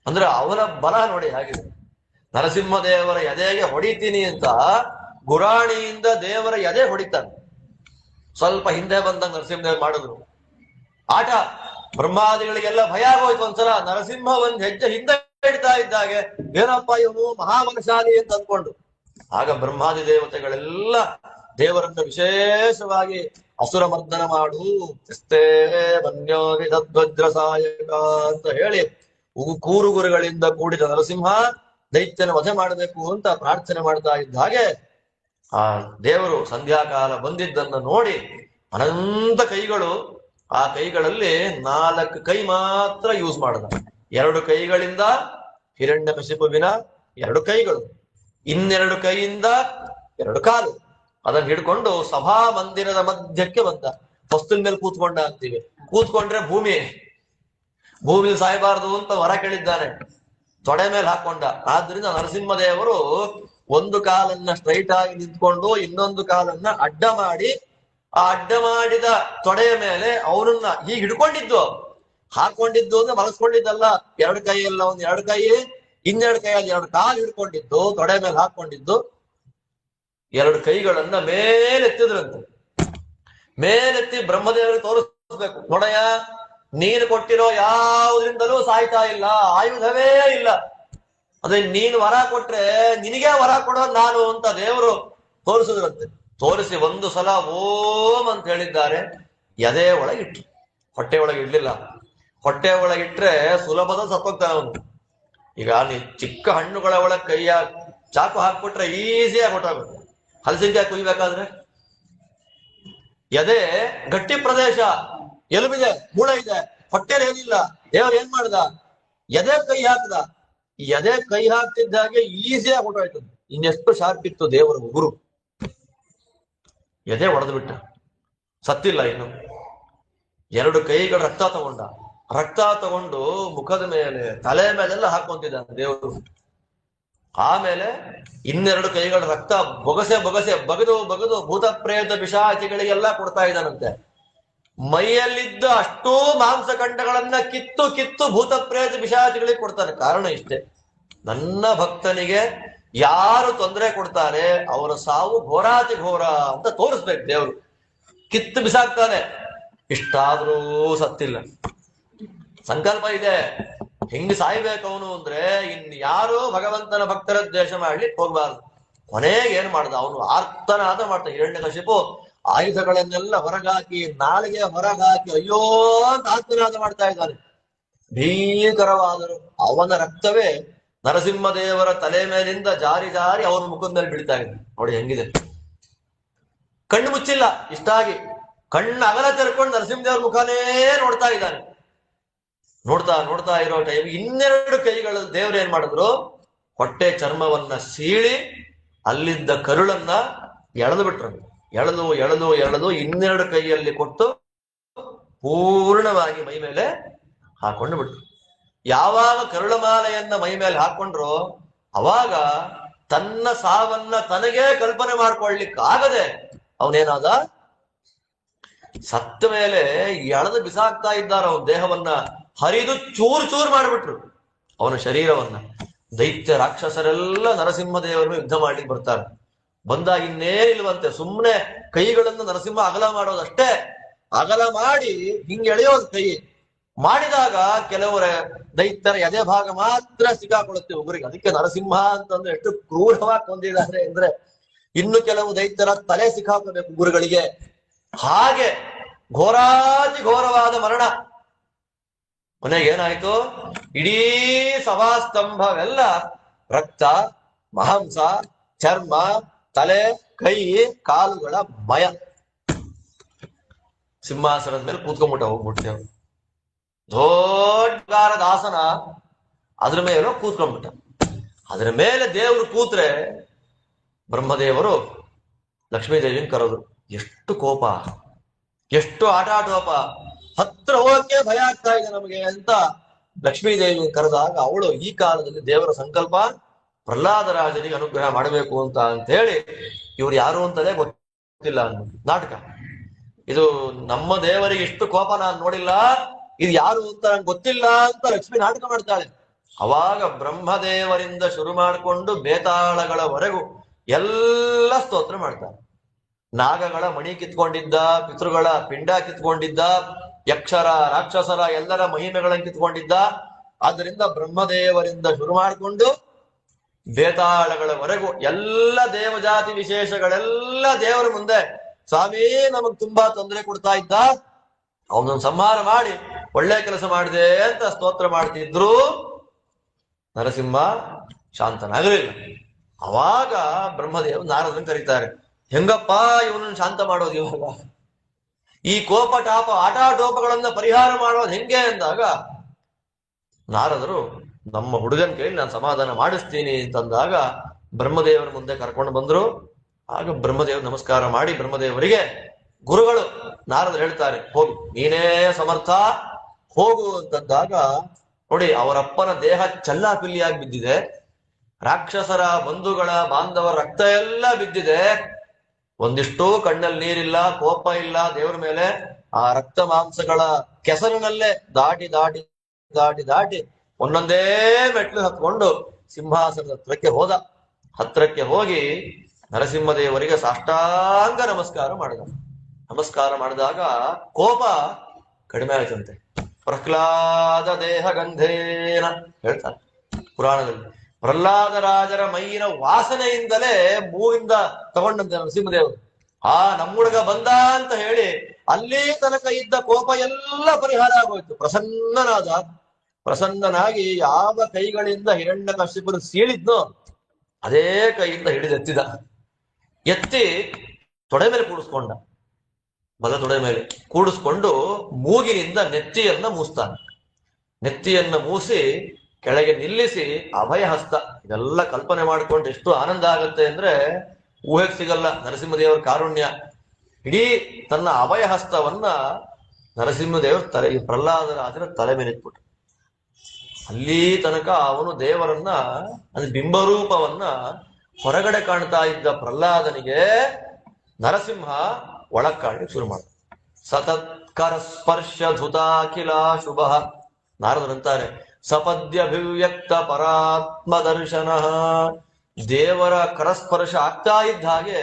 ಅಂದ್ರೆ ಅವನ ಬಲ ನೋಡಿ ಹಾಗಿದೆ. ನರಸಿಂಹದೇವರ ಎದೆಗೆ ಹೊಡಿತೀನಿ ಅಂತ ಗುರಾಣಿಯಿಂದ ದೇವರ ಎದೆ ಹೊಡಿತಾನೆ. ಸ್ವಲ್ಪ ಹಿಂದೆ ಬಂದಂಗ ನರಸಿಂಹದೇವ್ ಮಾಡಿದ್ರು ಆಟ. ಬ್ರಹ್ಮಾದಿಗಳಿಗೆಲ್ಲ ಭಯ ಆಗೋಯ್ತು ಒಂದ್ಸಲ. ನರಸಿಂಹ ಒಂದ್ ಹೆಜ್ಜೆ ಹಿಂದೆ ಇಡ್ತಾ ಇದ್ದಾಗೆ ಏನಪ್ಪ ಇವನು ಮಹಾಬಲಶಾಲಿ ಅಂತ ಅಂದ್ಕೊಂಡು. ಆಗ ಬ್ರಹ್ಮಾದಿ ದೇವತೆಗಳೆಲ್ಲ ದೇವರನ್ನ ವಿಶೇಷವಾಗಿ ಅಸುರ ಮರ್ದನ ಮಾಡು ಎಷ್ಟೇ ವನ್ಯೋಗಿಧ್ವಜ್ರ ಸಾಯಕ ಅಂತ ಹೇಳಿ ಕೂರುಗುರುಗಳಿಂದ ಕೂಡಿದ ನರಸಿಂಹ ದೈತ್ಯನ ವಧೆ ಮಾಡಬೇಕು ಅಂತ ಪ್ರಾರ್ಥನೆ ಮಾಡ್ತಾ ಇದ್ದ ಹಾಗೆ ಆ ದೇವರು ಸಂಧ್ಯಾಕಾಲ ಬಂದಿದ್ದನ್ನ ನೋಡಿ ಅನಂತ ಕೈಗಳು, ಆ ಕೈಗಳಲ್ಲಿ 4 ಕೈ ಮಾತ್ರ ಯೂಸ್ ಮಾಡಿದ. 2 ಕೈಗಳಿಂದ ಹಿರಣ್ಯಕಶಿಪುವಿನ 2 ಕೈಗಳು, 2 ಕೈಯಿಂದ 2 ಕಾಲು. ಅದನ್ನ ಹಿಡ್ಕೊಂಡು ಸಭಾ ಮಂದಿರದ ಮಧ್ಯಕ್ಕೆ ಬಂದ. ಹೊಸ್ತಿನ ಮೇಲೆ ಕೂತ್ಕೊಂಡ ಅಂತೀವಿ, ಕೂತ್ಕೊಂಡ್ರೆ ಭೂಮಿ ಸಾಯಬಾರದು ಅಂತ ವರ ಕೇಳಿದ್ದಾನೆ, ತೊಡೆ ಮೇಲೆ ಹಾಕೊಂಡ. ಆದ್ರಿಂದ ನರಸಿಂಹದೇವರು ಒಂದು ಕಾಲನ್ನ ಸ್ಟ್ರೈಟ್ ಆಗಿ ನಿಂತ್ಕೊಂಡು ಇನ್ನೊಂದು ಕಾಲನ್ನ ಅಡ್ಡ ಮಾಡಿ, ಆ ಅಡ್ಡ ಮಾಡಿದ ತೊಡೆಯ ಮೇಲೆ ಅವನನ್ನ ಹೀಗೆ ಹಿಡ್ಕೊಂಡಿದ್ದು. ಹಾಕೊಂಡಿದ್ದು ಅಂದ್ರೆ ಮಲಸ್ಕೊಂಡಿದ್ದಲ್ಲ, 2 ಕೈಯಲ್ಲ, 2 ಕೈ, 2 ಕೈಯಲ್ಲಿ 2 ಕಾಲು ಹಿಡ್ಕೊಂಡಿದ್ದು, ತೊಡೆ ಮೇಲೆ ಹಾಕೊಂಡಿದ್ದು. 2 ಕೈಗಳನ್ನ ಮೇಲೆತ್ತಿದ್ರಂತೆ. ಮೇಲೆತ್ತಿ ಬ್ರಹ್ಮದೇವರಿಗೆ ತೋರಿಸ್ಬೇಕು, ನೋಡಯ್ಯ ನೀನು ಕೊಟ್ಟಿರೋ ಯಾವುದ್ರಿಂದಲೂ ಸಾಯ್ತಾ ಇಲ್ಲ, ಆಯುಧವೇ ಇಲ್ಲ. ಅದೇ ನೀನು ವರ ಕೊಟ್ರೆ ನಿನಗೆ ವರ ಕೊಡೋದು ನಾನು ಅಂತ ದೇವರು ತೋರಿಸಿದ್ರಂತೆ. ತೋರಿಸಿ ಒಂದು ಸಲ ಓಂ ಅಂತ ಹೇಳಿದ್ದಾರೆ. ಎದೆ ಒಳಗಿಟ್ರು, ಹೊಟ್ಟೆ ಒಳಗೆ ಇಡ್ಲಿಲ್ಲ. ಹೊಟ್ಟೆ ಒಳಗಿಟ್ರೆ ಸುಲಭದ ಸತ್ತೋಗ್ತಾನೆ ಅವನು. ಈಗ ನೀ ಚಿಕ್ಕ ಹಣ್ಣುಗಳ ಒಳಗೆ ಕೈಯ ಚಾಕು ಹಾಕ್ಬಿಟ್ರೆ ಈಸಿಯಾಗಿ ಹೊಟ್ಟೋಗುತ್ತೆ. ಹಲಸಿನಕಾಯಿ ಕುಯ್ಬೇಕಾದ್ರೆ ಎದೆ ಗಟ್ಟಿ ಪ್ರದೇಶ, ಎಲುಬಿದೆ, ಮೂಳೆ ಇದೆ, ಹೊಟ್ಟೆಲಿ ಏನಿಲ್ಲ. ದೇವರು ಏನ್ ಮಾಡ್ದ, ಎದೆ ಕೈ ಹಾಕ್ದ. ಎದೆ ಕೈ ಹಾಕ್ತಿದ್ದಾಗೆ ಈಸಿಯಾಗಿ ಹೊಟ್ಟೋಯ್ತು. ಇನ್ನೆಷ್ಟು ಶಾರ್ಪ್ ಇತ್ತು ದೇವರ ಗುರು. ಎದೆ ಒಡೆದು ಬಿಟ್ಟ, ಸತ್ತಿಲ್ಲ ಇನ್ನು. 2 ಕೈಗಳ ರಕ್ತ ತಗೊಂಡ. ರಕ್ತ ತಗೊಂಡು ಮುಖದ ಮೇಲೆ, ತಲೆ ಮೇಲೆಲ್ಲ ಹಾಕೊಂತಿದ್ದಾನೆ ದೇವರು. ಆಮೇಲೆ 2 ಕೈಗಳ ರಕ್ತ ಬೊಗಸೆ ಬಗದು ಭೂತ ಪ್ರೇತ ಪಿಶಾಚಿಗಳಿಗೆಲ್ಲ ಕೊಡ್ತಾ ಇದ್ದಾನಂತೆ. ಮೈಯಲ್ಲಿದ್ದ ಅಷ್ಟೂ ಮಾಂಸಖಂಡಗಳನ್ನ ಕಿತ್ತು ಭೂತ ಪ್ರೇತ ಪಿಶಾಚಿಗಳಿಗೆ ಕೊಡ್ತಾನೆ. ಕಾರಣ ಇಷ್ಟೇ, ನನ್ನ ಭಕ್ತನಿಗೆ ಯಾರು ತೊಂದರೆ ಕೊಡ್ತಾರೆ ಅವರ ಸಾವು ಘೋರಾತಿ ಘೋರ ಅಂತ ತೋರಿಸ್ಬೇಕು ದೇವರು. ಕಿತ್ತು ಬಿಸಾಕ್ತಾನೆ. ಇಷ್ಟಾದ್ರೂ ಸತ್ತಿಲ್ಲ. ಸಂಕಲ್ಪ ಇದೆ, ಹೆಂಗ್ ಸಾಯ್ಬೇಕು ಅವನು ಅಂದ್ರೆ ಯಾರು ಭಗವಂತನ ಭಕ್ತರ ದ್ವೇಷ ಮಾಡ್ಲಿಕ್ಕೆ ಹೋಗ್ಬಾರ್ದು. ಕೊನೆಗೆ ಏನ್ ಮಾಡ್ದ ಅವನು, ಆರ್ತನಾದ ಮಾಡ್ತಾ ಹಿರಣ್ಯಕಶಿಪು ಆಯುಧಗಳನ್ನೆಲ್ಲ ಹೊರಗಾಕಿ, ನಾಲಿಗೆ ಹೊರಗಾಕಿ ಅಯ್ಯೋ ಅಂತ ಆರ್ತನಾದ ಮಾಡ್ತಾ ಇದ್ದಾನೆ. ಭೀಕರವಾದರು. ಅವನ ರಕ್ತವೇ ನರಸಿಂಹದೇವರ ತಲೆ ಮೇಲಿಂದ ಜಾರಿ ಅವನ ಮುಖದ ಮೇಲೆ ಬೀಳ್ತಾ ಇದೆ. ನೋಡಿ ಹೆಂಗಿದೆ. ಕಣ್ಣು ಮುಚ್ಚಿಲ್ಲ, ಇಷ್ಟಾಗಿ ಕಣ್ಣು ಅಗಲ ತೆರ್ಕೊಂಡು ನರಸಿಂಹದೇವರ ಮುಖನೇ ನೋಡ್ತಾ ಇದ್ದಾನೆ. ನೋಡ್ತಾ ಇರೋ ಟೈಮ್ 2 ಕೈಗಳು ದೇವ್ರು ಏನ್ ಮಾಡಿದ್ರು, ಹೊಟ್ಟೆ ಚರ್ಮವನ್ನ ಸೀಳಿ ಅಲ್ಲಿದ್ದ ಕರುಳನ್ನ ಎಳೆದು ಬಿಟ್ರು. ಎಳೆದು 2 ಕೈಯಲ್ಲಿ ಕೊಟ್ಟು ಪೂರ್ಣವಾಗಿ ಮೈ ಮೇಲೆ ಹಾಕೊಂಡು ಬಿಟ್ರು. ಯಾವಾಗ ಕರುಳಮಾಲೆಯನ್ನ ಮೈ ಮೇಲೆ ಹಾಕೊಂಡ್ರು ಅವಾಗ ತನ್ನ ಸಾವನ್ನ ತನಗೇ ಕಲ್ಪನೆ ಮಾಡ್ಕೊಳ್ಲಿಕ್ಕಾಗದೆ ಅವನೇನಾದ, ಸತ್ತ ಮೇಲೆ ಎಳೆದು ಬಿಸಾಕ್ತಾ ಇದ್ದಾರ ಅವನ ದೇಹವನ್ನ, ಹರಿದು ಚೂರು ಮಾಡಿಬಿಟ್ರು ಅವನ ಶರೀರವನ್ನ. ದೈತ್ಯ ರಾಕ್ಷಸರೆಲ್ಲ ನರಸಿಂಹದೇವರನ್ನು ಯುದ್ಧ ಮಾಡ್ಲಿಕ್ಕೆ ಬರ್ತಾರೆ. ಬಂದಾಗ ಇನ್ನೇನಿಲ್ವಂತೆ, ಸುಮ್ಮನೆ ಕೈಗಳನ್ನು ನರಸಿಂಹ ಅಗಲ ಮಾಡೋದಷ್ಟೇ. ಅಗಲ ಮಾಡಿ ಹಿಂಗೆ ಎಳೆಯೋದು ಕೈ ಮಾಡಿದಾಗ ಕೆಲವರ ದೈತ್ಯರ ಎದೆ ಭಾಗ ಮಾತ್ರ ಸಿಕ್ಕಾಕೊಳ್ಳುತ್ತೆ ಉಗುರಿಗೆ. ಅದಕ್ಕೆ ನರಸಿಂಹ ಅಂತಂದ್ರೆ ಎಷ್ಟು ಕ್ರೂರವಾಗಿ ಕೊಂದಿದ್ದಾರೆ ಅಂದ್ರೆ, ಇನ್ನು ಕೆಲವು ದೈತ್ಯರ ತಲೆ ಸಿಕ್ಕಾಕೋಬೇಕು ಉಗುರುಗಳಿಗೆ. ಹಾಗೆ ಘೋರಾತಿ ಘೋರವಾದ ಮರಣ. ಕೊನೆಗೆ ಏನಾಯ್ತು, ಇಡೀ ಸಭಾಸ್ತಂಭವೆಲ್ಲ ರಕ್ತ, ಮಾಂಸ, ಚರ್ಮ, ತಲೆ, ಕೈ, ಕಾಲುಗಳ ಮಯ. ಸಿಂಹಾಸನದ ಮೇಲೆ ಹೋಗ್ಬಿಟ್ಟೆವು. ದೊಡ್ಡ ದಾಸನ ಅದ್ರ ಮೇಲೆ ಕೂತ್ಕೊಂಡ್ಬಿಟ್ಟ. ಅದ್ರ ಮೇಲೆ ದೇವರು ಕೂತ್ರೆ ಬ್ರಹ್ಮದೇವರು ಲಕ್ಷ್ಮೀದೇವಿನ ಕರೆದ್ರು. ಎಷ್ಟು ಕೋಪ, ಎಷ್ಟು ಆಟಾಟೋಪ, ಹತ್ರ ಹೋಗಕ್ಕೆ ಭಯ ಆಗ್ತಾ ಇದೆ ನಮಗೆ ಅಂತ ಲಕ್ಷ್ಮೀದೇವಿ ಕರೆದಾಗ ಅವಳು ಈ ಕಾಲದಲ್ಲಿ ದೇವರ ಸಂಕಲ್ಪ ಪ್ರಹ್ಲಾದ ರಾಜನಿಗೆ ಅನುಗ್ರಹ ಮಾಡಬೇಕು ಅಂತ ಹೇಳಿ ಇವ್ರು ಯಾರು ಅಂತಲೇ ಗೊತ್ತಿಲ್ಲ ಅನ್ನೋದು ನಾಟಕ. ಇದು ನಮ್ಮ ದೇವರಿಗೆ ಇಷ್ಟು ಕೋಪ ನಾನು ನೋಡಿಲ್ಲ, ಇದು ಯಾರು ಅಂತ ನಂಗೆ ಗೊತ್ತಿಲ್ಲ ಅಂತ ಲಕ್ಷ್ಮಿ ನಾಟಕ ಮಾಡ್ತಾಳೆ. ಅವಾಗ ಬ್ರಹ್ಮದೇವರಿಂದ ಶುರು ಮಾಡಿಕೊಂಡು ಬೇತಾಳಗಳವರೆಗೂ ಎಲ್ಲ ಸ್ತೋತ್ರ ಮಾಡ್ತಾರೆ. ನಾಗಗಳ ಮಣಿ ಕಿತ್ಕೊಂಡಿದ್ದ, ಪಿತೃಗಳ ಪಿಂಡ ಕಿತ್ಕೊಂಡಿದ್ದ, ಯಕ್ಷರ ರಾಕ್ಷಸರ ಎಲ್ಲರ ಮಹಿಮೆಗಳನ್ನು ಕಿತ್ಕೊಂಡಿದ್ದ. ಆದ್ರಿಂದ ಬ್ರಹ್ಮದೇವರಿಂದ ಶುರು ಮಾಡಿಕೊಂಡು ಬೇತಾಳಗಳವರೆಗೂ ಎಲ್ಲ ದೇವಜಾತಿ ವಿಶೇಷಗಳೆಲ್ಲ ದೇವರ ಮುಂದೆ ಸ್ವಾಮಿ ನಮಗ್ ತುಂಬಾ ತೊಂದರೆ ಕೊಡ್ತಾ ಇದ್ದ, ಅವನನ್ನು ಸಂಹಾರ ಮಾಡಿ ಒಳ್ಳೆ ಕೆಲಸ ಮಾಡಿದೆ ಅಂತ ಸ್ತೋತ್ರ ಮಾಡ್ತಿದ್ರು. ನರಸಿಂಹ ಶಾಂತನಾಗಲಿಲ್ಲ. ಅವಾಗ ಬ್ರಹ್ಮದೇವ್ ನಾರದನ್ನು ಕರೀತಾರೆ. ಹೆಂಗಪ್ಪ ಇವನನ್ನು ಶಾಂತ ಮಾಡೋದು ಇವಾಗ? ಈ ಕೋಪ ಟಾಪ ಆಟಾಟೋಪಗಳನ್ನ ಪರಿಹಾರ ಮಾಡೋದು ಹೆಂಗೆ ಅಂದಾಗ ನಾರದರು ನಮ್ಮ ಹುಡುಗನ ಕೈಲಿ ನಾನು ಸಮಾಧಾನ ಮಾಡಿಸ್ತೀನಿ ಅಂತಂದಾಗ ಬ್ರಹ್ಮದೇವರ ಮುಂದೆ ಕರ್ಕೊಂಡು ಬಂದ್ರು. ಆಗ ಬ್ರಹ್ಮದೇವ್ ನಮಸ್ಕಾರ ಮಾಡಿ ಬ್ರಹ್ಮದೇವರಿಗೆ ಗುರುಗಳು ನಾರದರು ಹೇಳ್ತಾರೆ, ಹೋಗು ನೀನೇ ಸಮರ್ಥ ಹೋಗು ಅಂತಂದಾಗ ನೋಡಿ ಅವರಪ್ಪನ ದೇಹ ಚಲ್ಲಾಪಿಲ್ಲಿಯಾಗಿ ಬಿದ್ದಿದೆ, ರಾಕ್ಷಸರ ಬಂಧುಗಳ ಬಾಂಧವರ ರಕ್ತ ಎಲ್ಲ ಬಿದ್ದಿದೆ, ಒಂದಿಷ್ಟು ಕಣ್ಣಲ್ಲಿ ನೀರಿಲ್ಲ, ಕೋಪ ಇಲ್ಲ ದೇವರ ಮೇಲೆ. ಆ ರಕ್ತ ಮಾಂಸಗಳ ಕೆಸರಿನಲ್ಲೇ ದಾಟಿ ದಾಟಿ ದಾಟಿ ದಾಟಿ ಒಂದೊಂದೇ ಮೆಟ್ಲು ಹತ್ಕೊಂಡು ಸಿಂಹಾಸನದ ಹತ್ರಕ್ಕೆ ಹೋಗಿ ನರಸಿಂಹದೇವರಿಗೆ ಸಾಷ್ಟಾಂಗ ನಮಸ್ಕಾರ ಮಾಡಿದ. ನಮಸ್ಕಾರ ಮಾಡಿದಾಗ ಕೋಪ ಕಡಿಮೆ ಆಯ್ತಂತೆ. ಪ್ರಹ್ಲಾದ ದೇಹ ಗಂಧೇನ ಹೇಳ್ತಾರೆ ಪುರಾಣದಲ್ಲಿ. ಪ್ರಹ್ಲಾದ ರಾಜರ ಮೈಯಿನ ವಾಸನೆಯಿಂದಲೇ ಮೂವಿಂದ ತಗೊಂಡಂತೆ ನರಸಿಂಹದೇವರು. ನಮ್ಮ ಹುಡುಗ ಬಂದ ಅಂತ ಹೇಳಿ ಅಲ್ಲಿ ತನಕ ಇದ್ದ ಕೋಪ ಎಲ್ಲ ಪರಿಹಾರ ಆಗೋಯ್ತು. ಪ್ರಸನ್ನನಾಗಿ ಯಾವ ಕೈಗಳಿಂದ ಹಿರಣ್ಯಕಶಿಪುರು ಸೀಳಿದ್ನೋ ಅದೇ ಕೈಯಿಂದ ಹಿಡಿದೆತ್ತಿದ. ಎತ್ತಿ ತೊಡೆ ಮೇಲೆ ಕೂಡಿಸ್ಕೊಂಡ, ಬಲ ತೊಡೆ ಮೇಲೆ ಕೂಡಿಸ್ಕೊಂಡು ಮೂಗಿನಿಂದ ನೆತ್ತಿಯನ್ನ ಮೂಸ್ತಾನೆ. ನೆತ್ತಿಯನ್ನ ಮೂಸಿ ಕೆಳಗೆ ನಿಲ್ಲಿಸಿ ಅಭಯ ಹಸ್ತ. ಇದೆಲ್ಲ ಕಲ್ಪನೆ ಮಾಡ್ಕೊಂಡು ಎಷ್ಟು ಆನಂದ ಆಗತ್ತೆ ಅಂದ್ರೆ ಊಹೆಗೆ ಸಿಗಲ್ಲ. ನರಸಿಂಹದೇವರ ಕಾರುಣ್ಯ. ಇಡೀ ತನ್ನ ಅಭಯ ಹಸ್ತವನ್ನ ನರಸಿಂಹದೇವರು ಪ್ರಹ್ಲಾದರಾಜರ ತಲೆ ಮೇಲೆ ಇಟ್ಬಿಟ್ಟು ಅಲ್ಲಿ ತನಕ ಅವನು ದೇವರನ್ನ ಅಂದ್ರೆ ಬಿಂಬರೂಪವನ್ನ ಹೊರಗಡೆ ಕಾಣ್ತಾ ಇದ್ದ ಪ್ರಹ್ಲಾದನಿಗೆ ನರಸಿಂಹ ಒಳಗ್ ಕಾಣಲಿಕ್ಕೆ ಶುರು ಮಾಡ. ಸತತ್ಕರ ಸ್ಪರ್ಶ ಧುತಾಖಿಲ ಶುಭ. ನಾರದರಂತಾರೆ ಸಪದ್ಯಭಿವ್ಯಕ್ತ ಪರಾತ್ಮ ದರ್ಶನ. ದೇವರ ಕರಸ್ಪರ್ಶ ಆಗ್ತಾ ಇದ್ದ ಹಾಗೆ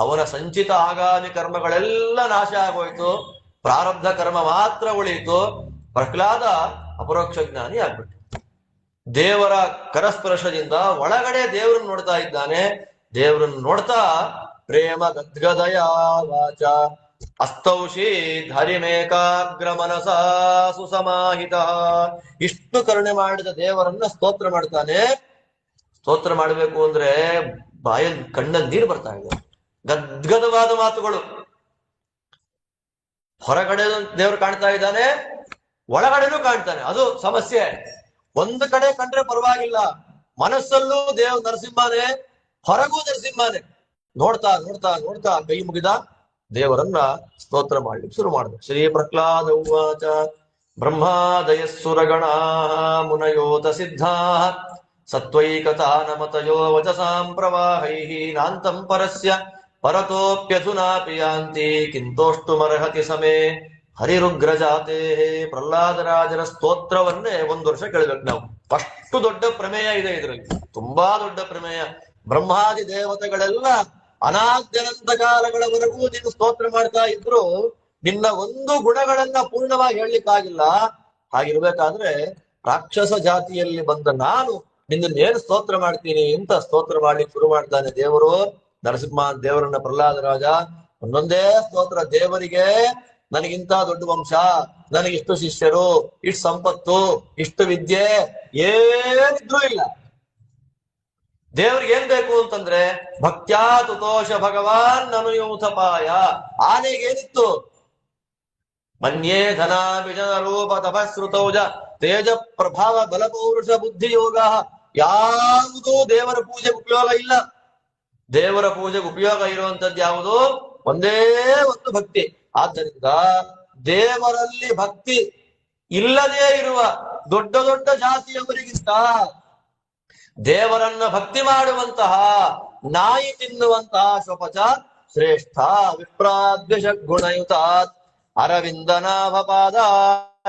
ಅವನ ಸಂಚಿತ ಆಗಾಮಿ ಕರ್ಮಗಳೆಲ್ಲ ನಾಶ ಆಗೋಯ್ತು, ಪ್ರಾರಬ್ಧ ಕರ್ಮ ಮಾತ್ರ ಉಳಿಯಿತು. ಪ್ರಹ್ಲಾದ ಅಪರೋಕ್ಷ ಜ್ಞಾನಿ ಆಗ್ಬಿಟ್ಟು ದೇವರ ಕರಸ್ಪರ್ಶದಿಂದ ಒಳಗಡೆ ದೇವರನ್ನು ನೋಡ್ತಾ ಇದ್ದಾನೆ. ದೇವರನ್ನು ನೋಡ್ತಾ ಪ್ರೇಮ ಗದ್ಗದಯ ವಾಚ ಅಸ್ತೌಷಿ ಧರಿಮೇಕಾಗ್ರ ಮನಸ ಸುಸಮಾಹಿತ. ಇಷ್ಟು ಕರುಣೆ ಮಾಡಿದ ದೇವರನ್ನ ಸ್ತೋತ್ರ ಮಾಡ್ತಾನೆ. ಸ್ತೋತ್ರ ಮಾಡಬೇಕು ಅಂದ್ರೆ ಬಾಯಲ್ಲಿ ಕಣ್ಣಲ್ಲಿ ನೀರು ಬರ್ತಾ ಇದೆ. ಗದ್ಗದವಾದ ಮಾತುಗಳು. ಹೊರಗಡೆ ದೇವರು ಕಾಣ್ತಾ ಇದ್ದಾನೆ, ಒಳಗಡೆನೂ ಕಾಣ್ತಾನೆ. ಅದು ಸಮಸ್ಯೆ. ಒಂದು ಕಡೆ ಕಂಡ್ರೆ ಪರವಾಗಿಲ್ಲ, ಮನಸ್ಸಲ್ಲೂ ನರಸಿಂಹನೇ, ಹೊರಗೂ ನರಸಿಂಹನೇ. ನೋಡ್ತಾ ನೋಡ್ತಾ ನೋಡ್ತಾ ಕೈ ಮುಗಿದ ದೇವರನ್ನ ಸ್ತೋತ್ರ ಮಾಡ್ಲಿಕ್ಕೆ ಶುರು ಮಾಡಿದ. ಶ್ರೀ ಪ್ರಹ್ಲಾದ ಉವಾಚ ಬ್ರಹ್ಮಾದಯ ಸುರಗಣ ಮುನಯೋತ ಸಿದ್ಧಾ ಸತ್ವೈಕತಾನಮತಯೋ ವಚಸಾಂ ಪ್ರವಾಹೈಃ ನಾಂತಂ ಪರಸ್ಯ ಪರತೋಪ್ಯಧುನಾಪಿ ಯಾಂತಿ ಕಿಂತೋಷ್ಟುಮರ್ಹತಿ ಸಮೇ ಹರಿರುಗ್ರಜಾತೆ. ಪ್ರಹ್ಲಾದರಾಜರ ಸ್ತೋತ್ರವನ್ನೇ ಒಂದು ವರ್ಷ ಕೇಳಬೇಕು ನಾವು. ಅಷ್ಟು ದೊಡ್ಡ ಪ್ರಮೇಯ ಇದೆ ಇದರಲ್ಲಿ, ತುಂಬಾ ದೊಡ್ಡ ಪ್ರಮೇಯ. ಬ್ರಹ್ಮಾದಿ ದೇವತೆಗಳೆಲ್ಲ ಅನಾದ್ಯನಂತ ಕಾಲಗಳವರೆಗೂ ನೀನು ಸ್ತೋತ್ರ ಮಾಡ್ತಾ ಇದ್ರು, ನಿನ್ನ ಒಂದು ಗುಣಗಳನ್ನ ಪೂರ್ಣವಾಗಿ ಹೇಳಲಿಕ್ಕಾಗಿಲ್ಲ. ಹಾಗಿರ್ಬೇಕಾದ್ರೆ ರಾಕ್ಷಸ ಜಾತಿಯಲ್ಲಿ ಬಂದ ನಾನು ನಿನ್ನನ್ನೇನು ಸ್ತೋತ್ರ ಮಾಡ್ತೀನಿ ಅಂತ ಸ್ತೋತ್ರ ಮಾಡ್ಲಿಕ್ಕೆ ಶುರು ಮಾಡ್ತಾನೆ ದೇವರು. ನರಸಿಂಹ ದೇವರನ್ನ ಪ್ರಹ್ಲಾದರಾಜ ಒಂದೊಂದೇ ಸ್ತೋತ್ರ. ದೇವರಿಗೆ ನನಗಿಂತ ದೊಡ್ಡ ವಂಶ, ನನಗಿಷ್ಟು ಶಿಷ್ಯರು, ಇಷ್ಟು ಸಂಪತ್ತು, ಇಷ್ಟು ವಿದ್ಯೆ ಏನಿದ್ರೂ ಇಲ್ಲ. ದೇವ್ರಿಗೆ ಏನ್ ಬೇಕು ಅಂತಂದ್ರೆ ಭಕ್ತ್ಯಾ ತುತೋಷ ಭಗವಾನ್ ಅನುಯೂಥಪಾಯ. ಆನೆಗೇನಿತ್ತು? ಮನ್ಯೇ ಧನಾಭಿಜನ ರೂಪ ತಪಸ್ರುತೌಜ ತೇಜ ಪ್ರಭಾವ ಬಲಪೌರುಷ ಬುದ್ಧಿ ಯೋಗ. ಯಾವುದೂ ದೇವರ ಪೂಜೆ ಉಪಯೋಗ ಇಲ್ಲ. ದೇವರ ಪೂಜೆಗೆ ಉಪಯೋಗ ಇರುವಂತದ್ದು ಯಾವುದು? ಒಂದೇ ಒಂದು ಭಕ್ತಿ. ಆದ್ದರಿಂದ ದೇವರಲ್ಲಿ ಭಕ್ತಿ ಇಲ್ಲದೇ ಇರುವ ದೊಡ್ಡ ದೊಡ್ಡ ಜಾತಿಯವರಿಗಿಂತ ದೇವರನ್ನ ಭಕ್ತಿ ಮಾಡುವಂತಹ ನಾಯಿ ತಿನ್ನುವಂತಹ ಸ್ವಪಚ ಶ್ರೇಷ್ಠ. ವಿಪ್ರಾದ್ವಿಷ ಗುಣಯುತಾತ್ ಅರವಿಂದನಾಭಪಾದ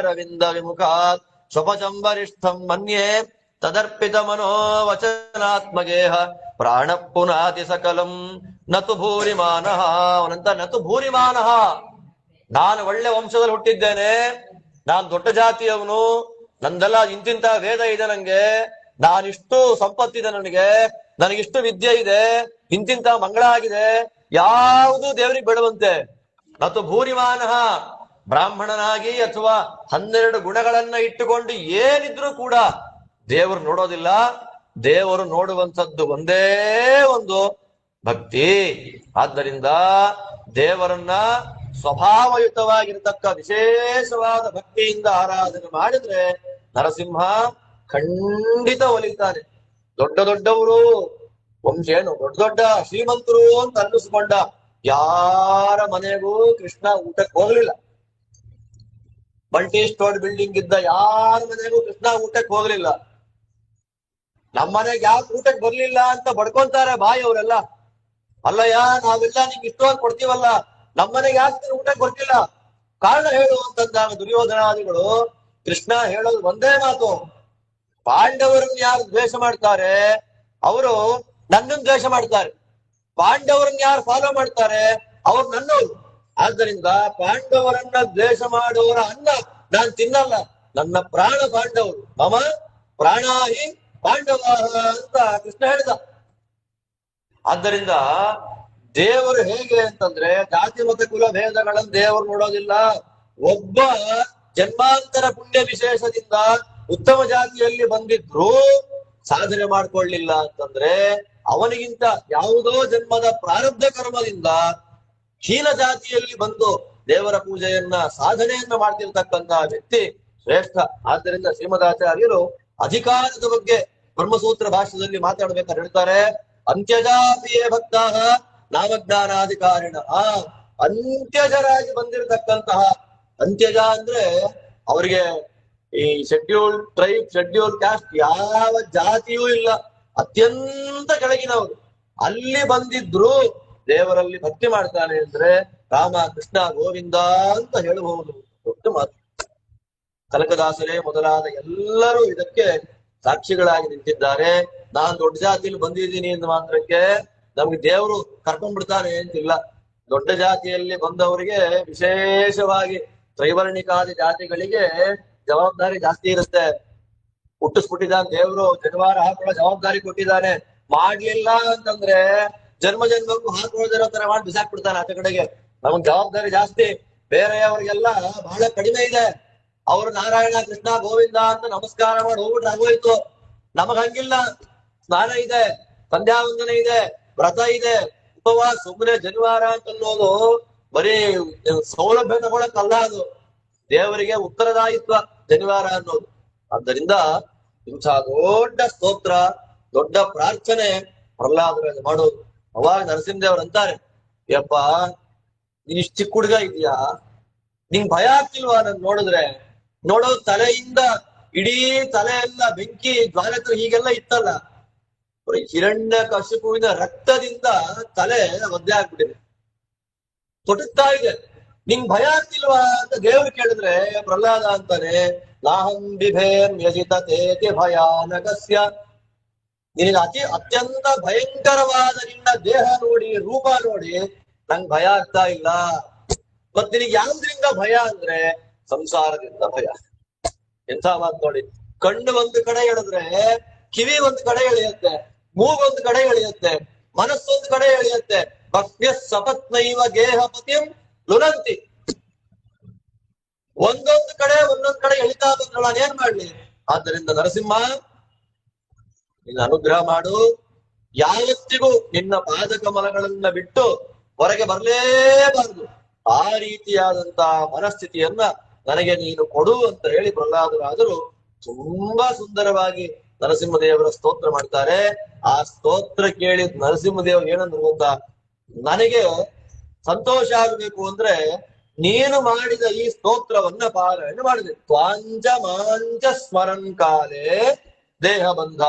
ಅರವಿಂದ ವಿಮುಖಾತ್ ಸ್ವಪಚಂ ವರಿಷ್ಠಂ ಮನ್ಯೇ ತದರ್ಪಿತ ಮನೋವಚನಾತ್ಮಗೇಹ ಪ್ರಾಣ ಪುನಾತಿ ಸಕಲಂ ನತು ಭೂರಿಮಾನಃ. ಅವನಂತ ನತು ಭೂರಿಮಾನಃ, ನಾನು ಒಳ್ಳೆ ವಂಶದಲ್ಲಿ ಹುಟ್ಟಿದ್ದೇನೆ, ನಾನ್ ದೊಡ್ಡ ಜಾತಿಯವನು, ನಂದೆಲ್ಲ ಇಂತಿಂತ ವೇದ ಇದೆ, ನಂಗೆ ನಾನಿಷ್ಟು ಸಂಪತ್ತಿದೆ, ನನಗಿಷ್ಟು ವಿದ್ಯೆ ಇದೆ, ಇಂತಿಂತ ಮಂಗಳ ಆಗಿದೆ, ಯಾವುದು ದೇವರಿಗೆ ಬೇಡವಂತೆ. ನತು ಭೂರಿಮಾನಃ, ಬ್ರಾಹ್ಮಣನಾಗಿ ಅಥವಾ 12 ಗುಣಗಳನ್ನ ಇಟ್ಟುಕೊಂಡು ಏನಿದ್ರು ಕೂಡ ದೇವರು ನೋಡೋದಿಲ್ಲ. ದೇವರು ನೋಡುವಂಥದ್ದು ಒಂದೇ ಒಂದು ಭಕ್ತಿ. ಆದ್ದರಿಂದ ದೇವರನ್ನ ಸ್ವಭಾವಯುತವಾಗಿರತಕ್ಕ ವಿಶೇಷವಾದ ಭಕ್ತಿಯಿಂದ ಆರಾಧನೆ ಮಾಡಿದ್ರೆ ನರಸಿಂಹ ಖಂಡಿತ ಒಲಿತಾನೆ. ದೊಡ್ಡ ದೊಡ್ಡವರು ವಂಶ ಏನು ದೊಡ್ಡ ದೊಡ್ಡ ಶ್ರೀಮಂತರು ಅಂತ ಅನ್ನಿಸ್ಕೊಂಡ ಯಾರ ಮನೆಗೂ ಕೃಷ್ಣ ಊಟಕ್ಕೆ ಹೋಗ್ಲಿಲ್ಲ. ಮಲ್ಟಿ ಸ್ಟೋರ್ ಬಿಲ್ಡಿಂಗ್ ಇದ್ದ ಯಾರ ಮನೆಗೂ ಕೃಷ್ಣ ಊಟಕ್ಕೆ ಹೋಗ್ಲಿಲ್ಲ. ನಮ್ಮನೆಗೆ ಯಾಕೆ ಊಟಕ್ಕೆ ಬರ್ಲಿಲ್ಲ ಅಂತ ಬಡ್ಕೊಂತಾರೆ ಬಾಯಿ ಅವರೆಲ್ಲ. ಅಲ್ಲಯ್ಯ, ನಾವೆಲ್ಲ ನಿಮ್ಗೆ ಇಷ್ಟವಾಗಿ ಕೊಡ್ತೀವಲ್ಲ, ನಮ್ಮನೆಗೆ ಯಾಕೆ ಊಟಕ್ಕೆ ಬರ್ತಿಲ್ಲ, ಕಾರಣ ಹೇಳು ಅಂತಂದಾಗ ದುರ್ಯೋಧನಾದಿಗಳು ಕೃಷ್ಣ ಹೇಳೋದು ಒಂದೇ ಮಾತು, ಪಾಂಡವರನ್ನ ಯಾರು ದ್ವೇಷ ಮಾಡ್ತಾರೆ ಅವರು ನನ್ನನ್ನು ದ್ವೇಷ ಮಾಡ್ತಾರೆ, ಪಾಂಡವರನ್ನ ಯಾರು ಫಾಲೋ ಮಾಡ್ತಾರೆ ಅವ್ರು ನನ್ನವರು. ಆದ್ದರಿಂದ ಪಾಂಡವರನ್ನ ದ್ವೇಷ ಮಾಡುವವರ ಅನ್ನ ನಾನ್ ತಿನ್ನಲ್ಲ, ನನ್ನ ಪ್ರಾಣ ಪಾಂಡವರು, ಮಮ ಪ್ರಾಣಾಹಿ ಪಾಂಡವ ಅಂತ ಕೃಷ್ಣ ಹೇಳಿದ. ಆದ್ದರಿಂದ ದೇವರು ಹೇಗೆ ಅಂತಂದ್ರೆ ಜಾತಿ ಮತ ಕುಲ ಭೇದಗಳನ್ನು ದೇವರು ನೋಡೋದಿಲ್ಲ. ಒಬ್ಬ ಜನ್ಮಾಂತರ ಪುಣ್ಯ ವಿಶೇಷದಿಂದ ಉತ್ತಮ ಜಾತಿಯಲ್ಲಿ ಬಂದಿದ್ರು ಸಾಧನೆ ಮಾಡ್ಕೊಳ್ಳಿಲ್ಲ ಅಂತಂದ್ರೆ ಅವನಿಗಿಂತ ಯಾವುದೋ ಜನ್ಮದ ಪ್ರಾರಬ್ಧ ಕರ್ಮದಿಂದ ಹೀನ ಜಾತಿಯಲ್ಲಿ ಬಂದು ದೇವರ ಪೂಜೆಯನ್ನ ಸಾಧನೆಯನ್ನ ಮಾಡ್ತಿರ್ತಕ್ಕಂತಹ ವ್ಯಕ್ತಿ ಶ್ರೇಷ್ಠ. ಆದ್ದರಿಂದ ಶ್ರೀಮದಾಚಾರ್ಯರು ಅಧಿಕಾರದ ಬಗ್ಗೆ ಬ್ರಹ್ಮಸೂತ್ರ ಭಾಷ್ಯದಲ್ಲಿ ಮಾತಾಡ್ಬೇಕಾದ್ರೆ ಹೇಳ್ತಾರೆ, ಅಂತ್ಯಜಾತಿಯೇ ಭಕ್ತಾಹ ನಾಮಜ್ಞಾನಾಧಿಕಾರಿಣ. ಅಂತ್ಯಜರಾಗಿ ಬಂದಿರತಕ್ಕಂತಹ, ಅಂತ್ಯಜ ಅಂದ್ರೆ ಅವರಿಗೆ ಈ ಶೆಡ್ಯೂಲ್ ಟ್ರೈಬ್, ಶೆಡ್ಯೂಲ್ ಕ್ಯಾಸ್ಟ್ ಯಾವ ಜಾತಿಯೂ ಇಲ್ಲ, ಅತ್ಯಂತ ಕೆಳಗಿನವರು, ಅಲ್ಲಿ ಬಂದಿದ್ರು ದೇವರಲ್ಲಿ ಭಕ್ತಿ ಮಾಡ್ತಾನೆ ಅಂದ್ರೆ ರಾಮ ಕೃಷ್ಣ ಗೋವಿಂದ ಅಂತ ಹೇಳಬಹುದು. ದೊಡ್ಡ ಮಾತು. ಕನಕದಾಸರೇ ಮೊದಲಾದ ಎಲ್ಲರೂ ಇದಕ್ಕೆ ಸಾಕ್ಷಿಗಳಾಗಿ ನಿಂತಿದ್ದಾರೆ. ನಾನ್ ದೊಡ್ಡ ಜಾತಿಯಲ್ಲಿ ಬಂದಿದ್ದೀನಿ ಎಂದು ಮಾತ್ರಕ್ಕೆ ನಮ್ಗೆ ದೇವರು ಕರ್ಕೊಂಡ್ಬಿಡ್ತಾನೆ ಅಂತಿಲ್ಲ. ದೊಡ್ಡ ಜಾತಿಯಲ್ಲಿ ಬಂದವರಿಗೆ ವಿಶೇಷವಾಗಿ ತ್ರೈವರ್ಣಿಕಾದಿ ಜಾತಿಗಳಿಗೆ ಜವಾಬ್ದಾರಿ ಜಾಸ್ತಿ ಇರುತ್ತೆ. ಹುಟ್ಟಿಸ್ಬಿಟ್ಟಿದ್ದಾನೆ ದೇವರು, ಜನವಾರ ಹಾಕೊಳ್ಳೋ ಜವಾಬ್ದಾರಿ ಕೊಟ್ಟಿದ್ದಾನೆ. ಮಾಡ್ಲಿಲ್ಲ ಅಂತಂದ್ರೆ ಜನ್ಮ ಜನ್ಮಕ್ಕೂ ಹಾಕೊಳ್ಳೋದಿರೋ ತರ ಮಾಡಿ ಬಿಸಾಕ್ಬಿಡ್ತಾನೆ ಆಚೆ ಕಡೆಗೆ. ನಮಗ್ ಜವಾಬ್ದಾರಿ ಜಾಸ್ತಿ, ಬೇರೆಯವರಿಗೆಲ್ಲ ಬಹಳ ಕಡಿಮೆ ಇದೆ. ಅವ್ರು ನಾರಾಯಣ ಕೃಷ್ಣ ಗೋವಿಂದ ಅಂತ ನಮಸ್ಕಾರ ಮಾಡಿ ಹೋಗ್ಬಿಟ್ರೆ ಆಗೋಯ್ತು. ನಮಗ್ ಹಂಗಿಲ್ಲ, ಸ್ನಾನ ಇದೆ, ಸಂಧ್ಯಾ ವಂದನೆ ಇದೆ, ವ್ರತ ಇದೆ, ಉಪವಾಸ. ಸುಮ್ಮನೆ ಜನಿವಾರ ಅಂತ ಅನ್ನೋದು ಬರೀ ಸೌಲಭ್ಯ ತಗೊಳಕ್ಕಲ್ಲ, ಅದು ದೇವರಿಗೆ ಉತ್ತರದಾಯಿತ್ವ ಜನಿವಾರ ಅನ್ನೋದು. ಆದ್ದರಿಂದ ಇಂಥ ದೊಡ್ಡ ಸ್ತೋತ್ರ, ದೊಡ್ಡ ಪ್ರಾರ್ಥನೆ ಪ್ರಹ್ಲಾದರಾಜ ಮಾಡೋದು. ಅವಾಗ ನರಸಿಂಹದೇವ್ರು ಅಂತಾರೆ, ಯಪ್ಪ ನೀನ್ ಇಷ್ಟ ಚಿಕ್ಕ ಹುಡುಗ ಇದೆಯಾ, ನಿಂಗ್ ಭಯ ಆಗ್ತಿಲ್ವಾ ನನ್ ನೋಡಿದ್ರೆ? ನೋಡೋ ತಲೆಯಿಂದ ಇಡೀ ತಲೆ ಎಲ್ಲ ಬೆಂಕಿ ಜ್ವಾಲತ್ರ ಹೀಗೆಲ್ಲ ಇತ್ತಲ್ಲ, ಹಿರಣ್ಯ ಕಶಿಪುವಿನ ರಕ್ತದಿಂದ ತಲೆ ಒದ್ದೆ ಆಗ್ಬಿಟ್ಟಿದೆ, ತೊಟುತ್ತಾ ಇದೆ. ನಿಂಗ್ ಭಯ ಆಗ್ತಿಲ್ವಾ ಅಂತ ದೇವ್ರು ಕೇಳಿದ್ರೆ ಪ್ರಹ್ಲಾದ ಅಂತಾನೆ, ನಾಹಂ ಬಿಭೇರ್ ಯಜಿತ ತೇತಿ ಭಯಾನಕಸ್ಯ. ನಿನಗೆ ಅತ್ಯಂತ ಭಯಂಕರವಾದ ನಿನ್ನ ದೇಹ ನೋಡಿ, ರೂಪ ನೋಡಿ ನಂಗ್ ಭಯ ಆಗ್ತಾ ಇಲ್ಲ. ಮತ್ ನಿನಗೆ ಯಾವ್ದ್ರಿಂದ ಭಯ ಅಂದ್ರೆ ಸಂಸಾರದಿಂದ ಭಯ. ಎಂಥ ಮಾತು ನೋಡಿ. ಕಣ್ಣು ಒಂದು ಕಡೆ ಎಳೆದ್ರೆ ಕಿವಿ ಒಂದು ಕಡೆ ಎಳೆಯುತ್ತೆ, ಮೂಗೊಂದು ಕಡೆ ಎಳೆಯುತ್ತೆ, ಮನಸ್ಸೊಂದು ಕಡೆ ಎಳೆಯುತ್ತೆ. ಭಕ್ತ್ಯ ಸಪತ್ನೈವ ಗೇಹಪತಿಂ ಲುನಂತಿ. ಒಂದೊಂದು ಕಡೆ ಒಂದೊಂದ್ ಕಡೆ ಎಳಿತಾ ಬಂದ್ರೆ ನಾನು ಏನ್ ಮಾಡ್ಲಿ? ಆದ್ದರಿಂದ ನರಸಿಂಹ ನಿನ್ನ ಅನುಗ್ರಹ ಮಾಡು, ಯಾವತ್ತಿಗೂ ನಿನ್ನ ಪಾದ ಕಮಲಗಳನ್ನ ಬಿಟ್ಟು ಹೊರಗೆ ಬರ್ಲೇಬಾರದು. ಆ ರೀತಿಯಾದಂತಹ ಮನಸ್ಥಿತಿಯನ್ನ ನನಗೆ ನೀನು ಕೊಡು ಅಂತ ಹೇಳಿ ಪ್ರಹ್ಲಾದರಾದರು ತುಂಬಾ ಸುಂದರವಾಗಿ ನರಸಿಂಹದೇವರ ಸ್ತೋತ್ರ ಮಾಡ್ತಾರೆ. ಆ ಸ್ತೋತ್ರ ಕೇಳಿದ್ ನರಸಿಂಹದೇವ್ ಏನಂದ್ರು ಗೊತ್ತಾ, ನನಗೆ ಸಂತೋಷ ಆಗ್ಬೇಕು ಅಂದ್ರೆ ನೀನು ಮಾಡಿದ ಈ ಸ್ತೋತ್ರವನ್ನ ಪಾರಾಯಣ ಮಾಡಿದೆ. ತ್ವಾಂಚ ಮಾಂಚ ಸ್ಮರನ್ ಕಾಲೇ ದೇಹ ಬಂಧ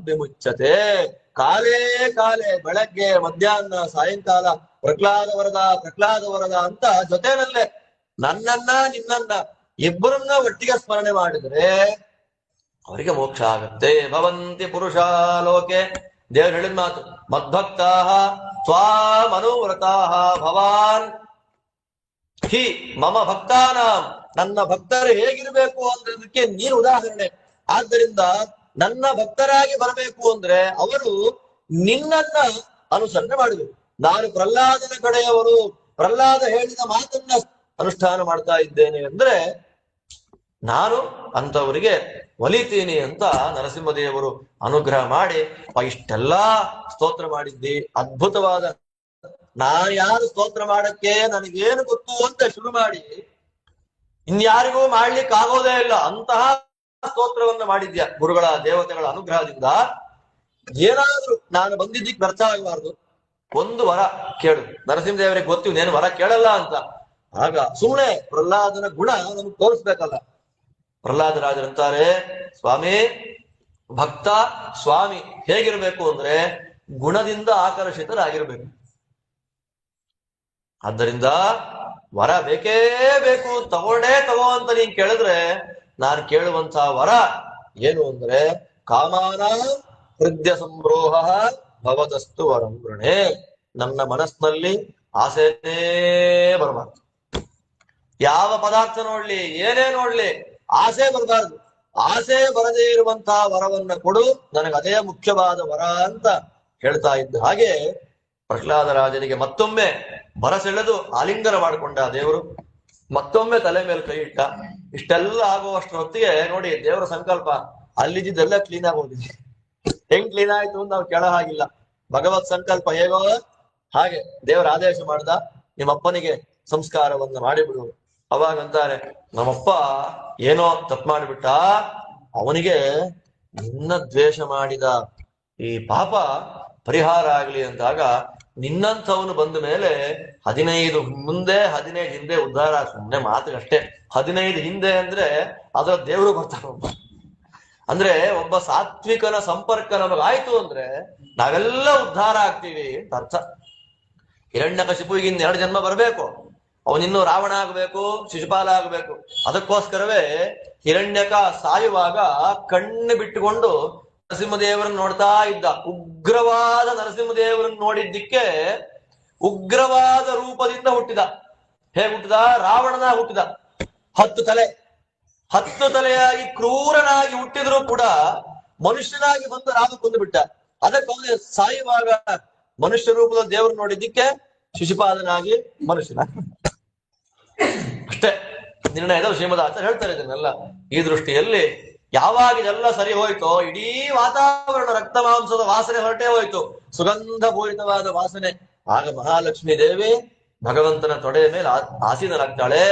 ವಿಮುಚ್ಯತೆ. ಕಾಲೇ ಕಾಲೇ, ಬೆಳಗ್ಗೆ ಮಧ್ಯಾಹ್ನ ಸಾಯಂಕಾಲ ಪ್ರಹ್ಲಾದ ವರದ ಪ್ರಹ್ಲಾದ ವರದ ಅಂತ ಜೊತೆನಲ್ಲೇ ನನ್ನನ್ನ ನಿನ್ನನ್ನ ಇಬ್ಬರನ್ನ ಒಟ್ಟಿಗೆ ಸ್ಮರಣೆ ಮಾಡಿದ್ರೆ ಅವರಿಗೆ ಮೋಕ್ಷ ಆಗತ್ತೆ. ಭವಂತಿ ಪುರುಷ ಲೋಕೆ, ದೇವರು ಹೇಳಿದ ಮಾತು, ಮದ್ಭಕ್ತಾ ಸ್ವಾಮನುವ್ರತಾ ಭವಾನ್ ಹಿ ಮಮ ಭಕ್ತಾನಾಂ, ನನ್ನ ಭಕ್ತರು ಹೇಗಿರ್ಬೇಕು ಅನ್ನೋದಕ್ಕೆ ನೀನು ಉದಾಹರಣೆ. ಆದ್ದರಿಂದ ನನ್ನ ಭಕ್ತರಾಗಿ ಬರಬೇಕು ಅಂದ್ರೆ ಅವರು ನಿನ್ನನ್ನ ಅನುಸರಣೆ ಮಾಡಬೇಕು. ನಾನು ಪ್ರಹ್ಲಾದನ ಕಡೆಯವರು, ಪ್ರಹ್ಲಾದ ಹೇಳಿದ ಮಾತನ್ನ ಅನುಷ್ಠಾನ ಮಾಡ್ತಾ ಇದ್ದೇನೆ ಅಂದ್ರೆ ನಾನು ಅಂತವರಿಗೆ ಒಲಿತೀನಿ ಅಂತ ನರಸಿಂಹದೇವರು ಅನುಗ್ರಹ ಮಾಡಿ ಇಷ್ಟೆಲ್ಲಾ ಸ್ತೋತ್ರ ಮಾಡಿದ್ದಿ. ಅದ್ಭುತವಾದ, ನಾನು ಯಾರು ಸ್ತೋತ್ರ ಮಾಡಕ್ಕೆ ನನಗೇನು ಗೊತ್ತು ಅಂತ ಶುರು ಮಾಡಿ ಇನ್ಯಾರಿಗೂ ಮಾಡ್ಲಿಕ್ಕೆ ಆಗೋದೇ ಇಲ್ಲ ಅಂತಹ ಸ್ತೋತ್ರವನ್ನು ಮಾಡಿದ್ಯಾ. ಗುರುಗಳ ದೇವತೆಗಳ ಅನುಗ್ರಹದಿಂದ ಏನಾದ್ರೂ ನಾನು ಬಂದಿದ್ದಕ್ಕೆ ವ್ಯರ್ಥ ಆಗಬಾರ್ದು. ಒಂದು ವರ ಕೇಳು. ನರಸಿಂಹದೇವರಿಗೆ ಗೊತ್ತು ನೇನು ವರ ಕೇಳಲ್ಲ ಅಂತ. ಆಗ ಸುಮ್ಮನೆ ಪ್ರಹ್ಲಾದನ ಗುಣ ನಮ್ಗೆ ತೋರಿಸ್ಬೇಕಲ್ಲ. ಪ್ರಹ್ಲಾದರಾಜರಂತಾರೆ, ಸ್ವಾಮಿ, ಭಕ್ತ ಸ್ವಾಮಿ ಹೇಗಿರ್ಬೇಕು ಅಂದ್ರೆ ಗುಣದಿಂದ ಆಕರ್ಷಿತರಾಗಿರ್ಬೇಕು. ಆದ್ದರಿಂದ ವರ ಬೇಕೇ ಬೇಕು, ತಗೋ ಅಂತ ನೀನ್ ಕೇಳಿದ್ರೆ ನಾನು ಕೇಳುವಂತಹ ವರ ಏನು ಅಂದ್ರೆ ಕಾಮಾನ ಹೃದಯ ಸಂರೋಹ ಭವದಸ್ತು ವರಂ ವೃಣೆ. ನನ್ನ ಮನಸ್ಸಿನಲ್ಲಿ ಆಸೆನೇ ಬರಬಾರ್ದು. ಯಾವ ಪದಾರ್ಥ ನೋಡ್ಲಿ, ಏನೇ ನೋಡ್ಲಿ, ಆಸೆ ಬರಬಾರ್ದು. ಆಸೆ ಬರದೇ ಇರುವಂತಹ ವರವನ್ನ ಕೊಡು, ನನಗೆ ಅದೇ ಮುಖ್ಯವಾದ ವರ ಅಂತ ಹೇಳ್ತಾ ಇದ್ದ ಹಾಗೆ ಪ್ರಹ್ಲಾದರಾಜನಿಗೆ ಮತ್ತೊಮ್ಮೆ ಬರಸೆಳೆದು ಆಲಿಂಗನ ಮಾಡಿಕೊಂಡ ದೇವರು. ಮತ್ತೊಮ್ಮೆ ತಲೆ ಮೇಲೆ ಕೈ ಇಟ್ಟ. ಇಷ್ಟೆಲ್ಲ ಆಗುವಷ್ಟರ ಹೊತ್ತಿಗೆ ನೋಡಿ ದೇವರ ಸಂಕಲ್ಪ ಅಲ್ಲಿದ್ದೆಲ್ಲ ಕ್ಲೀನ್ ಆಗಿ ಹೋಗಿದೆ. ಹೆಂಗ್ ಕ್ಲೀನ್ ಆಯ್ತು ಅಂತ ನಾವು ಕೇಳೋ ಹಾಗಿಲ್ಲ. ಭಗವತ್ ಸಂಕಲ್ಪ ಹೇಗೋ ಹಾಗೆ ದೇವರ ಆದೇಶ ಮಾಡ್ದ, ನಿಮ್ಮಪ್ಪನಿಗೆ ಸಂಸ್ಕಾರವನ್ನ ಮಾಡಿಬಿಡು. ಅವಾಗಂತಾರೆ, ನಮ್ಮಪ್ಪ ಏನೋ ತಪ್ಪು ಮಾಡಿಬಿಟ್ಟ, ಅವನಿಗೆ ನಿನ್ನ ದ್ವೇಷ ಮಾಡಿದ ಈ ಪಾಪ ಪರಿಹಾರ ಆಗ್ಲಿ ಅಂದಾಗ ನಿನ್ನಂಥವನು ಬಂದ ಮೇಲೆ 15 ಮುಂದೆ 15 ಹಿಂದೆ ಉದ್ಧಾರ. ಸುಮ್ಮನೆ ಮಾತಿಗಷ್ಟೇ. 15 ಹಿಂದೆ ಅಂದ್ರೆ ಅದರ ದೇವರು ಬರ್ತಾನೊಬ್ಬ. ಅಂದ್ರೆ ಒಬ್ಬ ಸಾತ್ವಿಕನ ಸಂಪರ್ಕ ನಮಗಾಯ್ತು ಅಂದ್ರೆ ನಾವೆಲ್ಲ ಉದ್ಧಾರ ಆಗ್ತೀವಿ ಅಂತ ಅರ್ಥ. ಹಿರಣ್ಯಕಶಿಪುವಿಗೆ 2 ಜನ್ಮ ಬರಬೇಕು. ಅವನಿನ್ನೂ ರಾವಣ ಆಗ್ಬೇಕು, ಶಿಶುಪಾಲ ಆಗ್ಬೇಕು. ಅದಕ್ಕೋಸ್ಕರವೇ ಹಿರಣ್ಯಕ ಸಾಯುವಾಗ ಕಣ್ಣು ಬಿಟ್ಟುಕೊಂಡು ನರಸಿಂಹದೇವರನ್ನು ನೋಡ್ತಾ ಇದ್ದ. ಉಗ್ರವಾದ ನರಸಿಂಹದೇವರನ್ನು ನೋಡಿದ್ದಕ್ಕೆ ಉಗ್ರವಾದ ರೂಪದಿಂದ ಹುಟ್ಟಿದ. ಹೇಗೆ ಹುಟ್ಟಿದ? ರಾವಣನ ಹುಟ್ಟಿದ. 10 ತಲೆಯಾಗಿ ಕ್ರೂರನಾಗಿ ಹುಟ್ಟಿದ್ರು ಕೂಡ ಮನುಷ್ಯನಾಗಿ ಬಂದು ರಾಮ ಕೊಂದು ಬಿಟ್ಟ. ಅದಕ್ಕೆ ಅವನು ಸಾಯುವಾಗ ಮನುಷ್ಯ ರೂಪದ ದೇವರು ನೋಡಿದ್ದಕ್ಕೆ ಶಿಶುಪಾಲನಾಗಿ ಮನುಷ್ಯನಾಗಿ ಅಷ್ಟೇ ನಿರ್ಣಯದ ಶ್ರೀಮದಾಚಾರ್ಯ ಹೇಳ್ತಾರೆ ಇದನ್ನೆಲ್ಲ. ಈ ದೃಷ್ಟಿಯಲ್ಲಿ ಯಾವಾಗ ಇದೆಲ್ಲ ಸರಿ ಹೋಯ್ತೋ ಇಡೀ ವಾತಾವರಣ ರಕ್ತ ಮಾಂಸದ ವಾಸನೆ ಹೊರಟೇ ಹೋಯ್ತು, ಸುಗಂಧ ಪೂರಿತವಾದ ವಾಸನೆ. ಆಗ ಮಹಾಲಕ್ಷ್ಮೀ ದೇವಿ ಭಗವಂತನ ತೊಡೆಯ ಮೇಲೆ ಆಸೀನರಾಗ್ತಾಳೆ.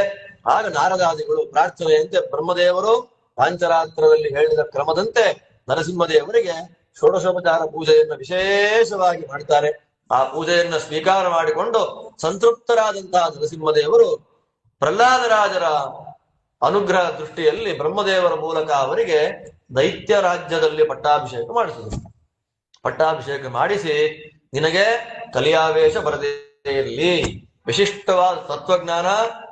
ಆಗ ನಾರದಾದಿಗಳು ಪ್ರಾರ್ಥನೆಯಂತೆ ಬ್ರಹ್ಮದೇವರು ಪಾಂಚರಾತ್ರದಲ್ಲಿ ಹೇಳಿದ ಕ್ರಮದಂತೆ ನರಸಿಂಹದೇವರಿಗೆ ಷೋಡಶೋಪಚಾರ ಪೂಜೆಯನ್ನು ವಿಶೇಷವಾಗಿ ಮಾಡ್ತಾರೆ. ಆ ಪೂಜೆಯನ್ನ ಸ್ವೀಕಾರ ಮಾಡಿಕೊಂಡು ಸಂತೃಪ್ತರಾದಂತಹ ನರಸಿಂಹದೇವರು ಪ್ರಹ್ಲಾದರಾಜರ ಅನುಗ್ರಹ ದೃಷ್ಟಿಯಲ್ಲಿ ಬ್ರಹ್ಮದೇವರ ಮೂಲಕ ಅವರಿಗೆ ದೈತ್ಯ ರಾಜ್ಯದಲ್ಲಿ ಪಟ್ಟಾಭಿಷೇಕ ಮಾಡಿಸಿದರು. ಪಟ್ಟಾಭಿಷೇಕ ಮಾಡಿಸಿ, ನಿನಗೆ ಕಲಿಯಾವೇಶ ಬರದೇ ಇರಲಿ, ವಿಶಿಷ್ಟವಾದ ತತ್ವಜ್ಞಾನ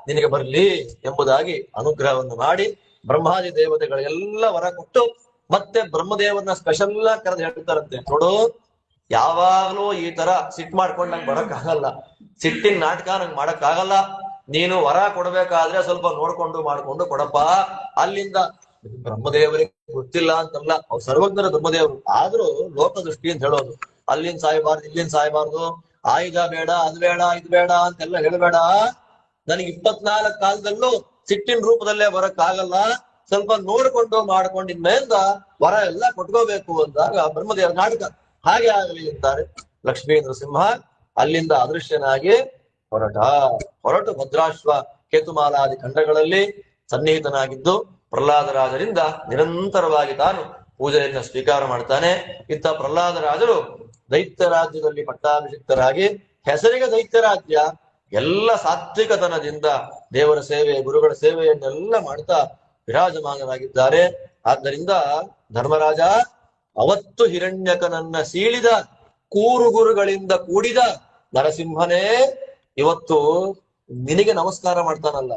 ನಿನಗೆ ಬರಲಿ ಎಂಬುದಾಗಿ ಅನುಗ್ರಹವನ್ನು ಮಾಡಿ ಬ್ರಹ್ಮಾದಿ ದೇವತೆಗಳಿಗೆಲ್ಲ ವರ ಕೊಟ್ಟು ಮತ್ತೆ ಬ್ರಹ್ಮದೇವರನ್ನ ಸ್ಪೆಷಲ್ ಕರೆದು ಹೇಳ್ತಾರಂತೆ, ನೋಡು ಯಾವಾಗ್ಲೂ ಈ ತರ ಸಿಟ್ ಮಾಡ್ಕೊಂಡು ನಂಗೆ ಬರಕ್ ಆಗಲ್ಲ, ಸಿಟ್ಟಿನ ನಾಟಕ ನಂಗೆ ಮಾಡಕ್ ಆಗಲ್ಲ. ನೀನು ವರ ಕೊಡ್ಬೇಕಾದ್ರೆ ಸ್ವಲ್ಪ ನೋಡ್ಕೊಂಡು ಮಾಡ್ಕೊಂಡು ಕೊಡಪ್ಪ. ಅಲ್ಲಿಂದ ಬ್ರಹ್ಮದೇವರಿಗೆ ಗೊತ್ತಿಲ್ಲ ಅಂತಲ್ಲ, ಅವ್ರು ಸರ್ವಜ್ಞರ ಬ್ರಹ್ಮದೇವರು. ಆದ್ರೂ ಲೋಕದೃಷ್ಟಿ ಅಂತ ಹೇಳೋದು, ಅಲ್ಲಿಂದ ಸಾಯಬಾರ್ದು ಇಲ್ಲಿಂದ ಸಾಯಬಾರ್ದು, ಆಯುಧ ಬೇಡ ಅದು ಬೇಡ ಇದು ಬೇಡ ಅಂತೆಲ್ಲ ಹೇಳಬೇಡ. ನನಗೆ 24 ಕಾಲದಲ್ಲೂ ಸಿಟ್ಟಿನ ರೂಪದಲ್ಲೇ ಬರಕ್ ಆಗಲ್ಲ, ಸ್ವಲ್ಪ ನೋಡ್ಕೊಂಡು ಮಾಡ್ಕೊಂಡು ಇನ್ಮೇಲಿಂದ ವರ ಎಲ್ಲ ಕೊಟ್ಕೋಬೇಕು ಅಂದಾಗ ಬ್ರಹ್ಮದೇವರ ನಾಟಕ ಹಾಗೆ ಆಗಲಿ ಅಂತಾರೆ. ಲಕ್ಷ್ಮೀ ನರಸಿಂಹ ಅಲ್ಲಿಂದ ಅದೃಶ್ಯನಾಗಿ ಹೊರಟು ಭದ್ರಾಶ್ವ ಕೇತುಮಾಲಾದಿ ಖಂಡಗಳಲ್ಲಿ ಸನ್ನಿಹಿತನಾಗಿದ್ದು ಪ್ರಹ್ಲಾದರಾಜರಿಂದ ನಿರಂತರವಾಗಿ ತಾನು ಪೂಜೆಯನ್ನ ಸ್ವೀಕಾರ ಮಾಡ್ತಾನೆ. ಇತ್ತ ಪ್ರಹ್ಲಾದರಾಜರು ದೈತ್ಯ ರಾಜ್ಯದಲ್ಲಿ ಪಟ್ಟಾಭಿಷಿಕ್ತರಾಗಿ, ಹೆಸರಿಗೆ ದೈತ್ಯ ರಾಜ್ಯ, ಎಲ್ಲ ಸಾತ್ವಿಕತನದಿಂದ ದೇವರ ಸೇವೆ, ಗುರುಗಳ ಸೇವೆಯನ್ನೆಲ್ಲ ಮಾಡ್ತಾ ವಿರಾಜಮಾನರಾಗಿದ್ದಾರೆ. ಆದ್ದರಿಂದ ಧರ್ಮರಾಜ, ಅವತ್ತು ಹಿರಣ್ಯಕನನ್ನ ಸೀಳಿದ ಕೂರುಗುರುಗಳಿಂದ ಕೂಡಿದ ನರಸಿಂಹನೇ ಇವತ್ತು ನಿನಗೆ ನಮಸ್ಕಾರ ಮಾಡ್ತಾನಲ್ಲ,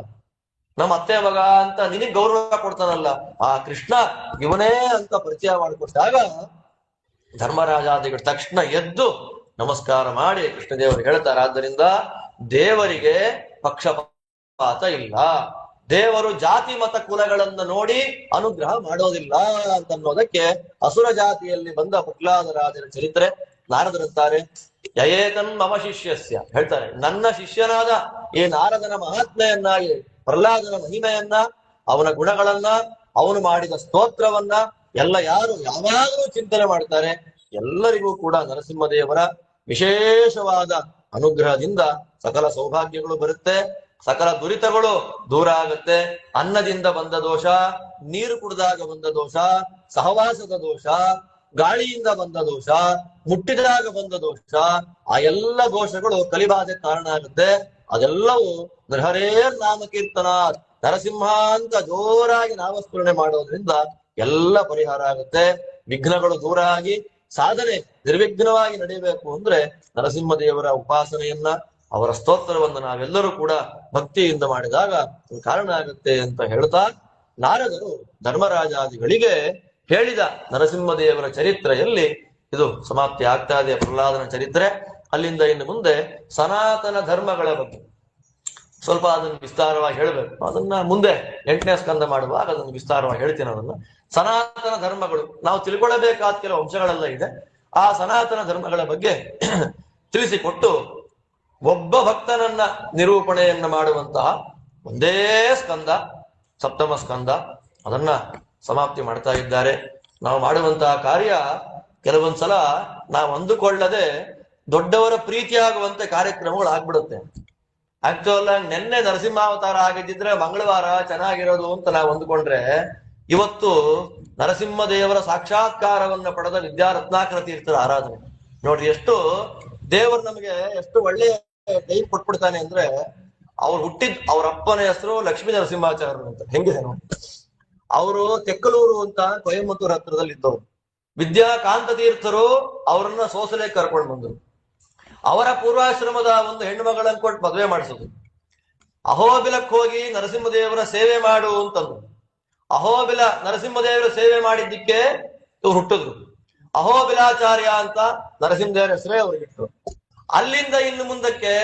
ನಮ್ಮ ಅತ್ತೆ ಮಗ ಅಂತ ನಿನಗೆ ಗೌರವ ಕೊಡ್ತಾನಲ್ಲ, ಆ ಕೃಷ್ಣ ಇವನೇ ಅಂತ ಪರಿಚಯ ಮಾಡಿಕೊಟ್ಟಾಗ ಧರ್ಮರಾಜಾದಿಗಳು ತಕ್ಷಣ ಎದ್ದು ನಮಸ್ಕಾರ ಮಾಡಿ ಕೃಷ್ಣದೇವರು ಹೇಳ್ತಾರೆ. ಆದ್ದರಿಂದ ದೇವರಿಗೆ ಪಕ್ಷಪಾತ ಇಲ್ಲ, ದೇವರು ಜಾತಿ ಮತ ಕುಲಗಳನ್ನ ನೋಡಿ ಅನುಗ್ರಹ ಮಾಡೋದಿಲ್ಲ ಅಂತನ್ನೋದಕ್ಕೆ ಅಸುರ ಜಾತಿಯಲ್ಲಿ ಬಂದ ಪ್ರಹ್ಲಾದರಾಜರ ಚರಿತ್ರೆ ನಾರದರುತ್ತಾರೆ. ಯಯೇತನ್ ಮಮ ಶಿಷ್ಯಸ್ಯ ಹೇಳ್ತಾರೆ, ನನ್ನ ಶಿಷ್ಯನಾದ ಈ ನಾರದನ ಮಹಾತ್ಮೆಯನ್ನಾಗಿ, ಪ್ರಹ್ಲಾದನ ಮಹಿಮೆಯನ್ನ, ಅವನ ಗುಣಗಳನ್ನ, ಅವನು ಮಾಡಿದ ಸ್ತೋತ್ರವನ್ನ ಎಲ್ಲ ಯಾರು ಯಾವಾಗಲೂ ಚಿಂತನೆ ಮಾಡ್ತಾರೆ, ಎಲ್ಲರಿಗೂ ಕೂಡ ನರಸಿಂಹದೇವರ ವಿಶೇಷವಾದ ಅನುಗ್ರಹದಿಂದ ಸಕಲ ಸೌಭಾಗ್ಯಗಳು ಬರುತ್ತೆ, ಸಕಲ ದುರಿತಗಳು ದೂರ ಆಗುತ್ತೆ. ಅನ್ನದಿಂದ ಬಂದ ದೋಷ, ನೀರು ಕುಡಿದಾಗ ಬಂದ ದೋಷ, ಸಹವಾಸದ ದೋಷ, ಗಾಳಿಯಿಂದ ಬಂದ ದೋಷ, ಮುಟ್ಟಿದಾಗ ಬಂದ ದೋಷ, ಆ ಎಲ್ಲ ದೋಷಗಳು ಕಲಿಬಾಧೆ ಕಾರಣ ಆಗುತ್ತೆ. ಅದೆಲ್ಲವೂ ನೃಹರೇರ್ ನಾಮಕೀರ್ತನ, ನರಸಿಂಹ ಅಂತ ಜೋರಾಗಿ ನಾಮಸ್ಮರಣೆ ಮಾಡೋದ್ರಿಂದ ಎಲ್ಲ ಪರಿಹಾರ ಆಗುತ್ತೆ. ವಿಘ್ನಗಳು ದೂರ ಆಗಿ ಸಾಧನೆ ನಿರ್ವಿಘ್ನವಾಗಿ ನಡೆಯಬೇಕು ಅಂದ್ರೆ ನರಸಿಂಹದೇವರ ಉಪಾಸನೆಯನ್ನ, ಅವರ ಸ್ತೋತ್ರವನ್ನು ನಾವೆಲ್ಲರೂ ಕೂಡ ಭಕ್ತಿಯಿಂದ ಮಾಡಿದಾಗ ಕಾರಣ ಆಗುತ್ತೆ ಅಂತ ಹೇಳ್ತಾ, ನಾರದರು ಧರ್ಮರಾಜಾದಿಗಳಿಗೆ ಹೇಳಿದ ನರಸಿಂಹದೇವರ ಚರಿತ್ರೆಯಲ್ಲಿ ಇದು ಸಮಾಪ್ತಿ ಆಗ್ತಾ ಇದೆ. ಪ್ರಹ್ಲಾದನ ಚರಿತ್ರೆ. ಅಲ್ಲಿಂದ ಇನ್ನು ಮುಂದೆ ಸನಾತನ ಧರ್ಮಗಳ ಬಗ್ಗೆ ಸ್ವಲ್ಪ ಅದನ್ನು ವಿಸ್ತಾರವಾಗಿ ಹೇಳ್ಬೇಕು. ಅದನ್ನ ಮುಂದೆ 8ನೇ ಸ್ಕಂದ ಮಾಡುವಾಗ ಅದನ್ನು ವಿಸ್ತಾರವಾಗಿ ಹೇಳ್ತೀನಿ. ಅದನ್ನ ಸನಾತನ ಧರ್ಮಗಳು ನಾವು ತಿಳ್ಕೊಳ್ಳಬೇಕಾದ ಕೆಲವು ಅಂಶಗಳೆಲ್ಲ ಇದೆ. ಆ ಸನಾತನ ಧರ್ಮಗಳ ಬಗ್ಗೆ ತಿಳಿಸಿಕೊಟ್ಟು ಒಬ್ಬ ಭಕ್ತನನ್ನ ನಿರೂಪಣೆಯನ್ನ ಮಾಡುವಂತಹ ಒಂದೇ ಸ್ಕಂದ, ಸಪ್ತಮ ಸ್ಕಂದ, ಅದನ್ನ ಸಮಾಪ್ತಿ ಮಾಡ್ತಾ ಇದ್ದಾರೆ. ನಾವು ಮಾಡುವಂತಹ ಕಾರ್ಯ ಕೆಲವೊಂದ್ಸಲ ನಾವು ಅಂದುಕೊಳ್ಳದೆ ದೊಡ್ಡವರ ಪ್ರೀತಿಯಾಗುವಂತೆ ಕಾರ್ಯಕ್ರಮಗಳು ಆಗ್ಬಿಡುತ್ತೆ. ಆಕ್ಚುಲ್ ಆಗಿ ನಿನ್ನೆ ನರಸಿಂಹಾವತಾರ ಆಗಿದ್ದಿದ್ರೆ ಮಂಗಳವಾರ ಚೆನ್ನಾಗಿರೋದು ಅಂತ ನಾವು ಅಂದುಕೊಂಡ್ರೆ, ಇವತ್ತು ನರಸಿಂಹದೇವರ ಸಾಕ್ಷಾತ್ಕಾರವನ್ನ ಪಡೆದ ವಿದ್ಯಾರತ್ನಾಕರ ತೀರ್ಥರ ಆರಾಧನೆ ನೋಡ್ರಿ. ಎಷ್ಟು ದೇವರು ನಮಗೆ ಎಷ್ಟು ಒಳ್ಳೆಯ ಟೈಮ್ ಕೊಟ್ಬಿಡ್ತಾನೆ ಅಂದ್ರೆ, ಅವ್ರು ಹುಟ್ಟಿದ್ ಅವ್ರ ಅಪ್ಪನ ಹೆಸರು ಲಕ್ಷ್ಮೀ ನರಸಿಂಹಾಚಾರ್ಯರು ಅಂತ. ಹೆಂಗಿದೆ ನೋಡಿ. ಅವರು ತೆಕ್ಕಲೂರು ಅಂತ ಕೊಯಮತ್ತೂರು ಹತ್ರದಲ್ಲಿ ಇದ್ದವರು. ವಿದ್ಯಾಕಾಂತ ತೀರ್ಥರು ಅವರನ್ನ ಸೋಸಲೆ ಕರ್ಕೊಂಡು ಬಂದರು. ಅವರ ಪೂರ್ವಾಶ್ರಮದ ಒಂದು ಹೆಣ್ಣು ಮಗಳನ್ನ ಕೊಟ್ಟು ಮದುವೆ ಮಾಡಿಸಿದ್ರು. ಅಹೋಬಿಲಕ್ಕೆ ಹೋಗಿ ನರಸಿಂಹದೇವರ ಸೇವೆ ಮಾಡು ಅಂತಂದ್ರು. ಅಹೋಬಿಲ ನರಸಿಂಹದೇವರ ಸೇವೆ ಮಾಡಿದ್ದಕ್ಕೆ ಇವ್ರು ಹುಟ್ಟಿದ್ರು. ಅಹೋಬಿಲಾಚಾರ್ಯ ಅಂತ ನರಸಿಂಹದೇವರ ಹೆಸರೇ ಅವ್ರಿಗಿತ್ತು. ಅಲ್ಲಿಂದ ಇನ್ನು ಮುಂದಕ್ಕೆ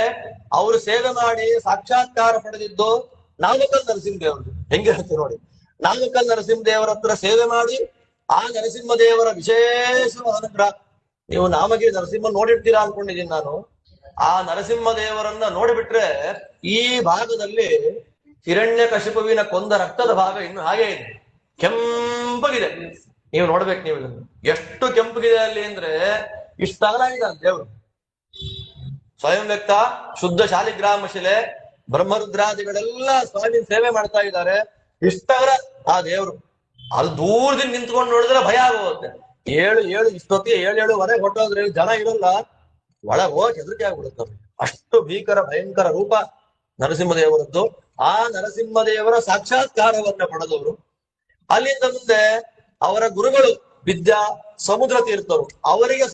ಅವರು ಸೇವೆ ಮಾಡಿ ಸಾಕ್ಷಾತ್ಕಾರ ಪಡೆದಿದ್ದು ನಾಮಕಲ್ ನರಸಿಂಹದೇವರು. ಹೆಂಗೆ ಹೇಳ್ತೀವಿ ನೋಡಿ. ನಾಮಕಲ್ ನರಸಿಂಹದೇವರ ಹತ್ರ ಸೇವೆ ಮಾಡಿ ಆ ನರಸಿಂಹದೇವರ ವಿಶೇಷವಾದ ಅನುಗ್ರಹ. ನೀವು ನಾಮಗಿರಿ ನರಸಿಂಹ ನೋಡಿರ್ತೀರಾ ಅನ್ಕೊಂಡಿದ್ದೀನಿ ನಾನು. ಆ ನರಸಿಂಹದೇವರನ್ನ ನೋಡಿಬಿಟ್ರೆ ಈ ಭಾಗದಲ್ಲಿ ಹಿರಣ್ಯಕಶಿಪುವಿನ ಕೊಂದ ರಕ್ತದ ಭಾಗ ಇನ್ನು ಹಾಗೆ ಇದೆ, ಕೆಂಪಗಿದೆ. ನೀವು ನೋಡ್ಬೇಕು, ನೀವು ಇದನ್ನು ಎಷ್ಟು ಕೆಂಪಗಿದೆ ಅಲ್ಲಿ ಅಂದ್ರೆ ಇಷ್ಟ ಅಗಲಾಗಿದೆ ದೇವರು. ಸ್ವಯಂ ವ್ಯಕ್ತ, ಶುದ್ಧ ಶಾಲಿಗ್ರಾಮ ಶಿಲೆ, ಬ್ರಹ್ಮರುದ್ರಾದಿಗಳೆಲ್ಲ ಸ್ವಾಮಿ ಸೇವೆ ಮಾಡ್ತಾ ಇದ್ದಾರೆ. ಇಷ್ಟಗಲ ಆ ದೇವರು ಅದು ದೂರದಿಂದ ನಿಂತ್ಕೊಂಡು ನೋಡಿದ್ರೆ ಭಯ ಆಗೋಗುತ್ತೆ. ಇಷ್ಟೊತ್ತಿಗೆ 7-7:30 ಹೊಟ್ಟೋದ್ರೆ ಜನ ಇರಲ್ಲ, ಒಳಗೆ ಹೋಗಿ ಹೆದರಿಕೆ ಆಗ್ಬಿಡುತ್ತೆ. ಅಷ್ಟು ಭೀಕರ ಭಯಂಕರ ರೂಪ ನರಸಿಂಹದೇವರದ್ದು. ಆ ನರಸಿಂಹದೇವರ ಸಾಕ್ಷಾತ್ಕಾರವನ್ನ ಪಡೆದವರು. ಅಲ್ಲಿಂದ ಮುಂದೆ ಅವರ ಗುರುಗಳು ವಿದ್ಯಾ ಸಮುದ್ರ ತೀರ್ಥರು, ಅವರಿಗೆ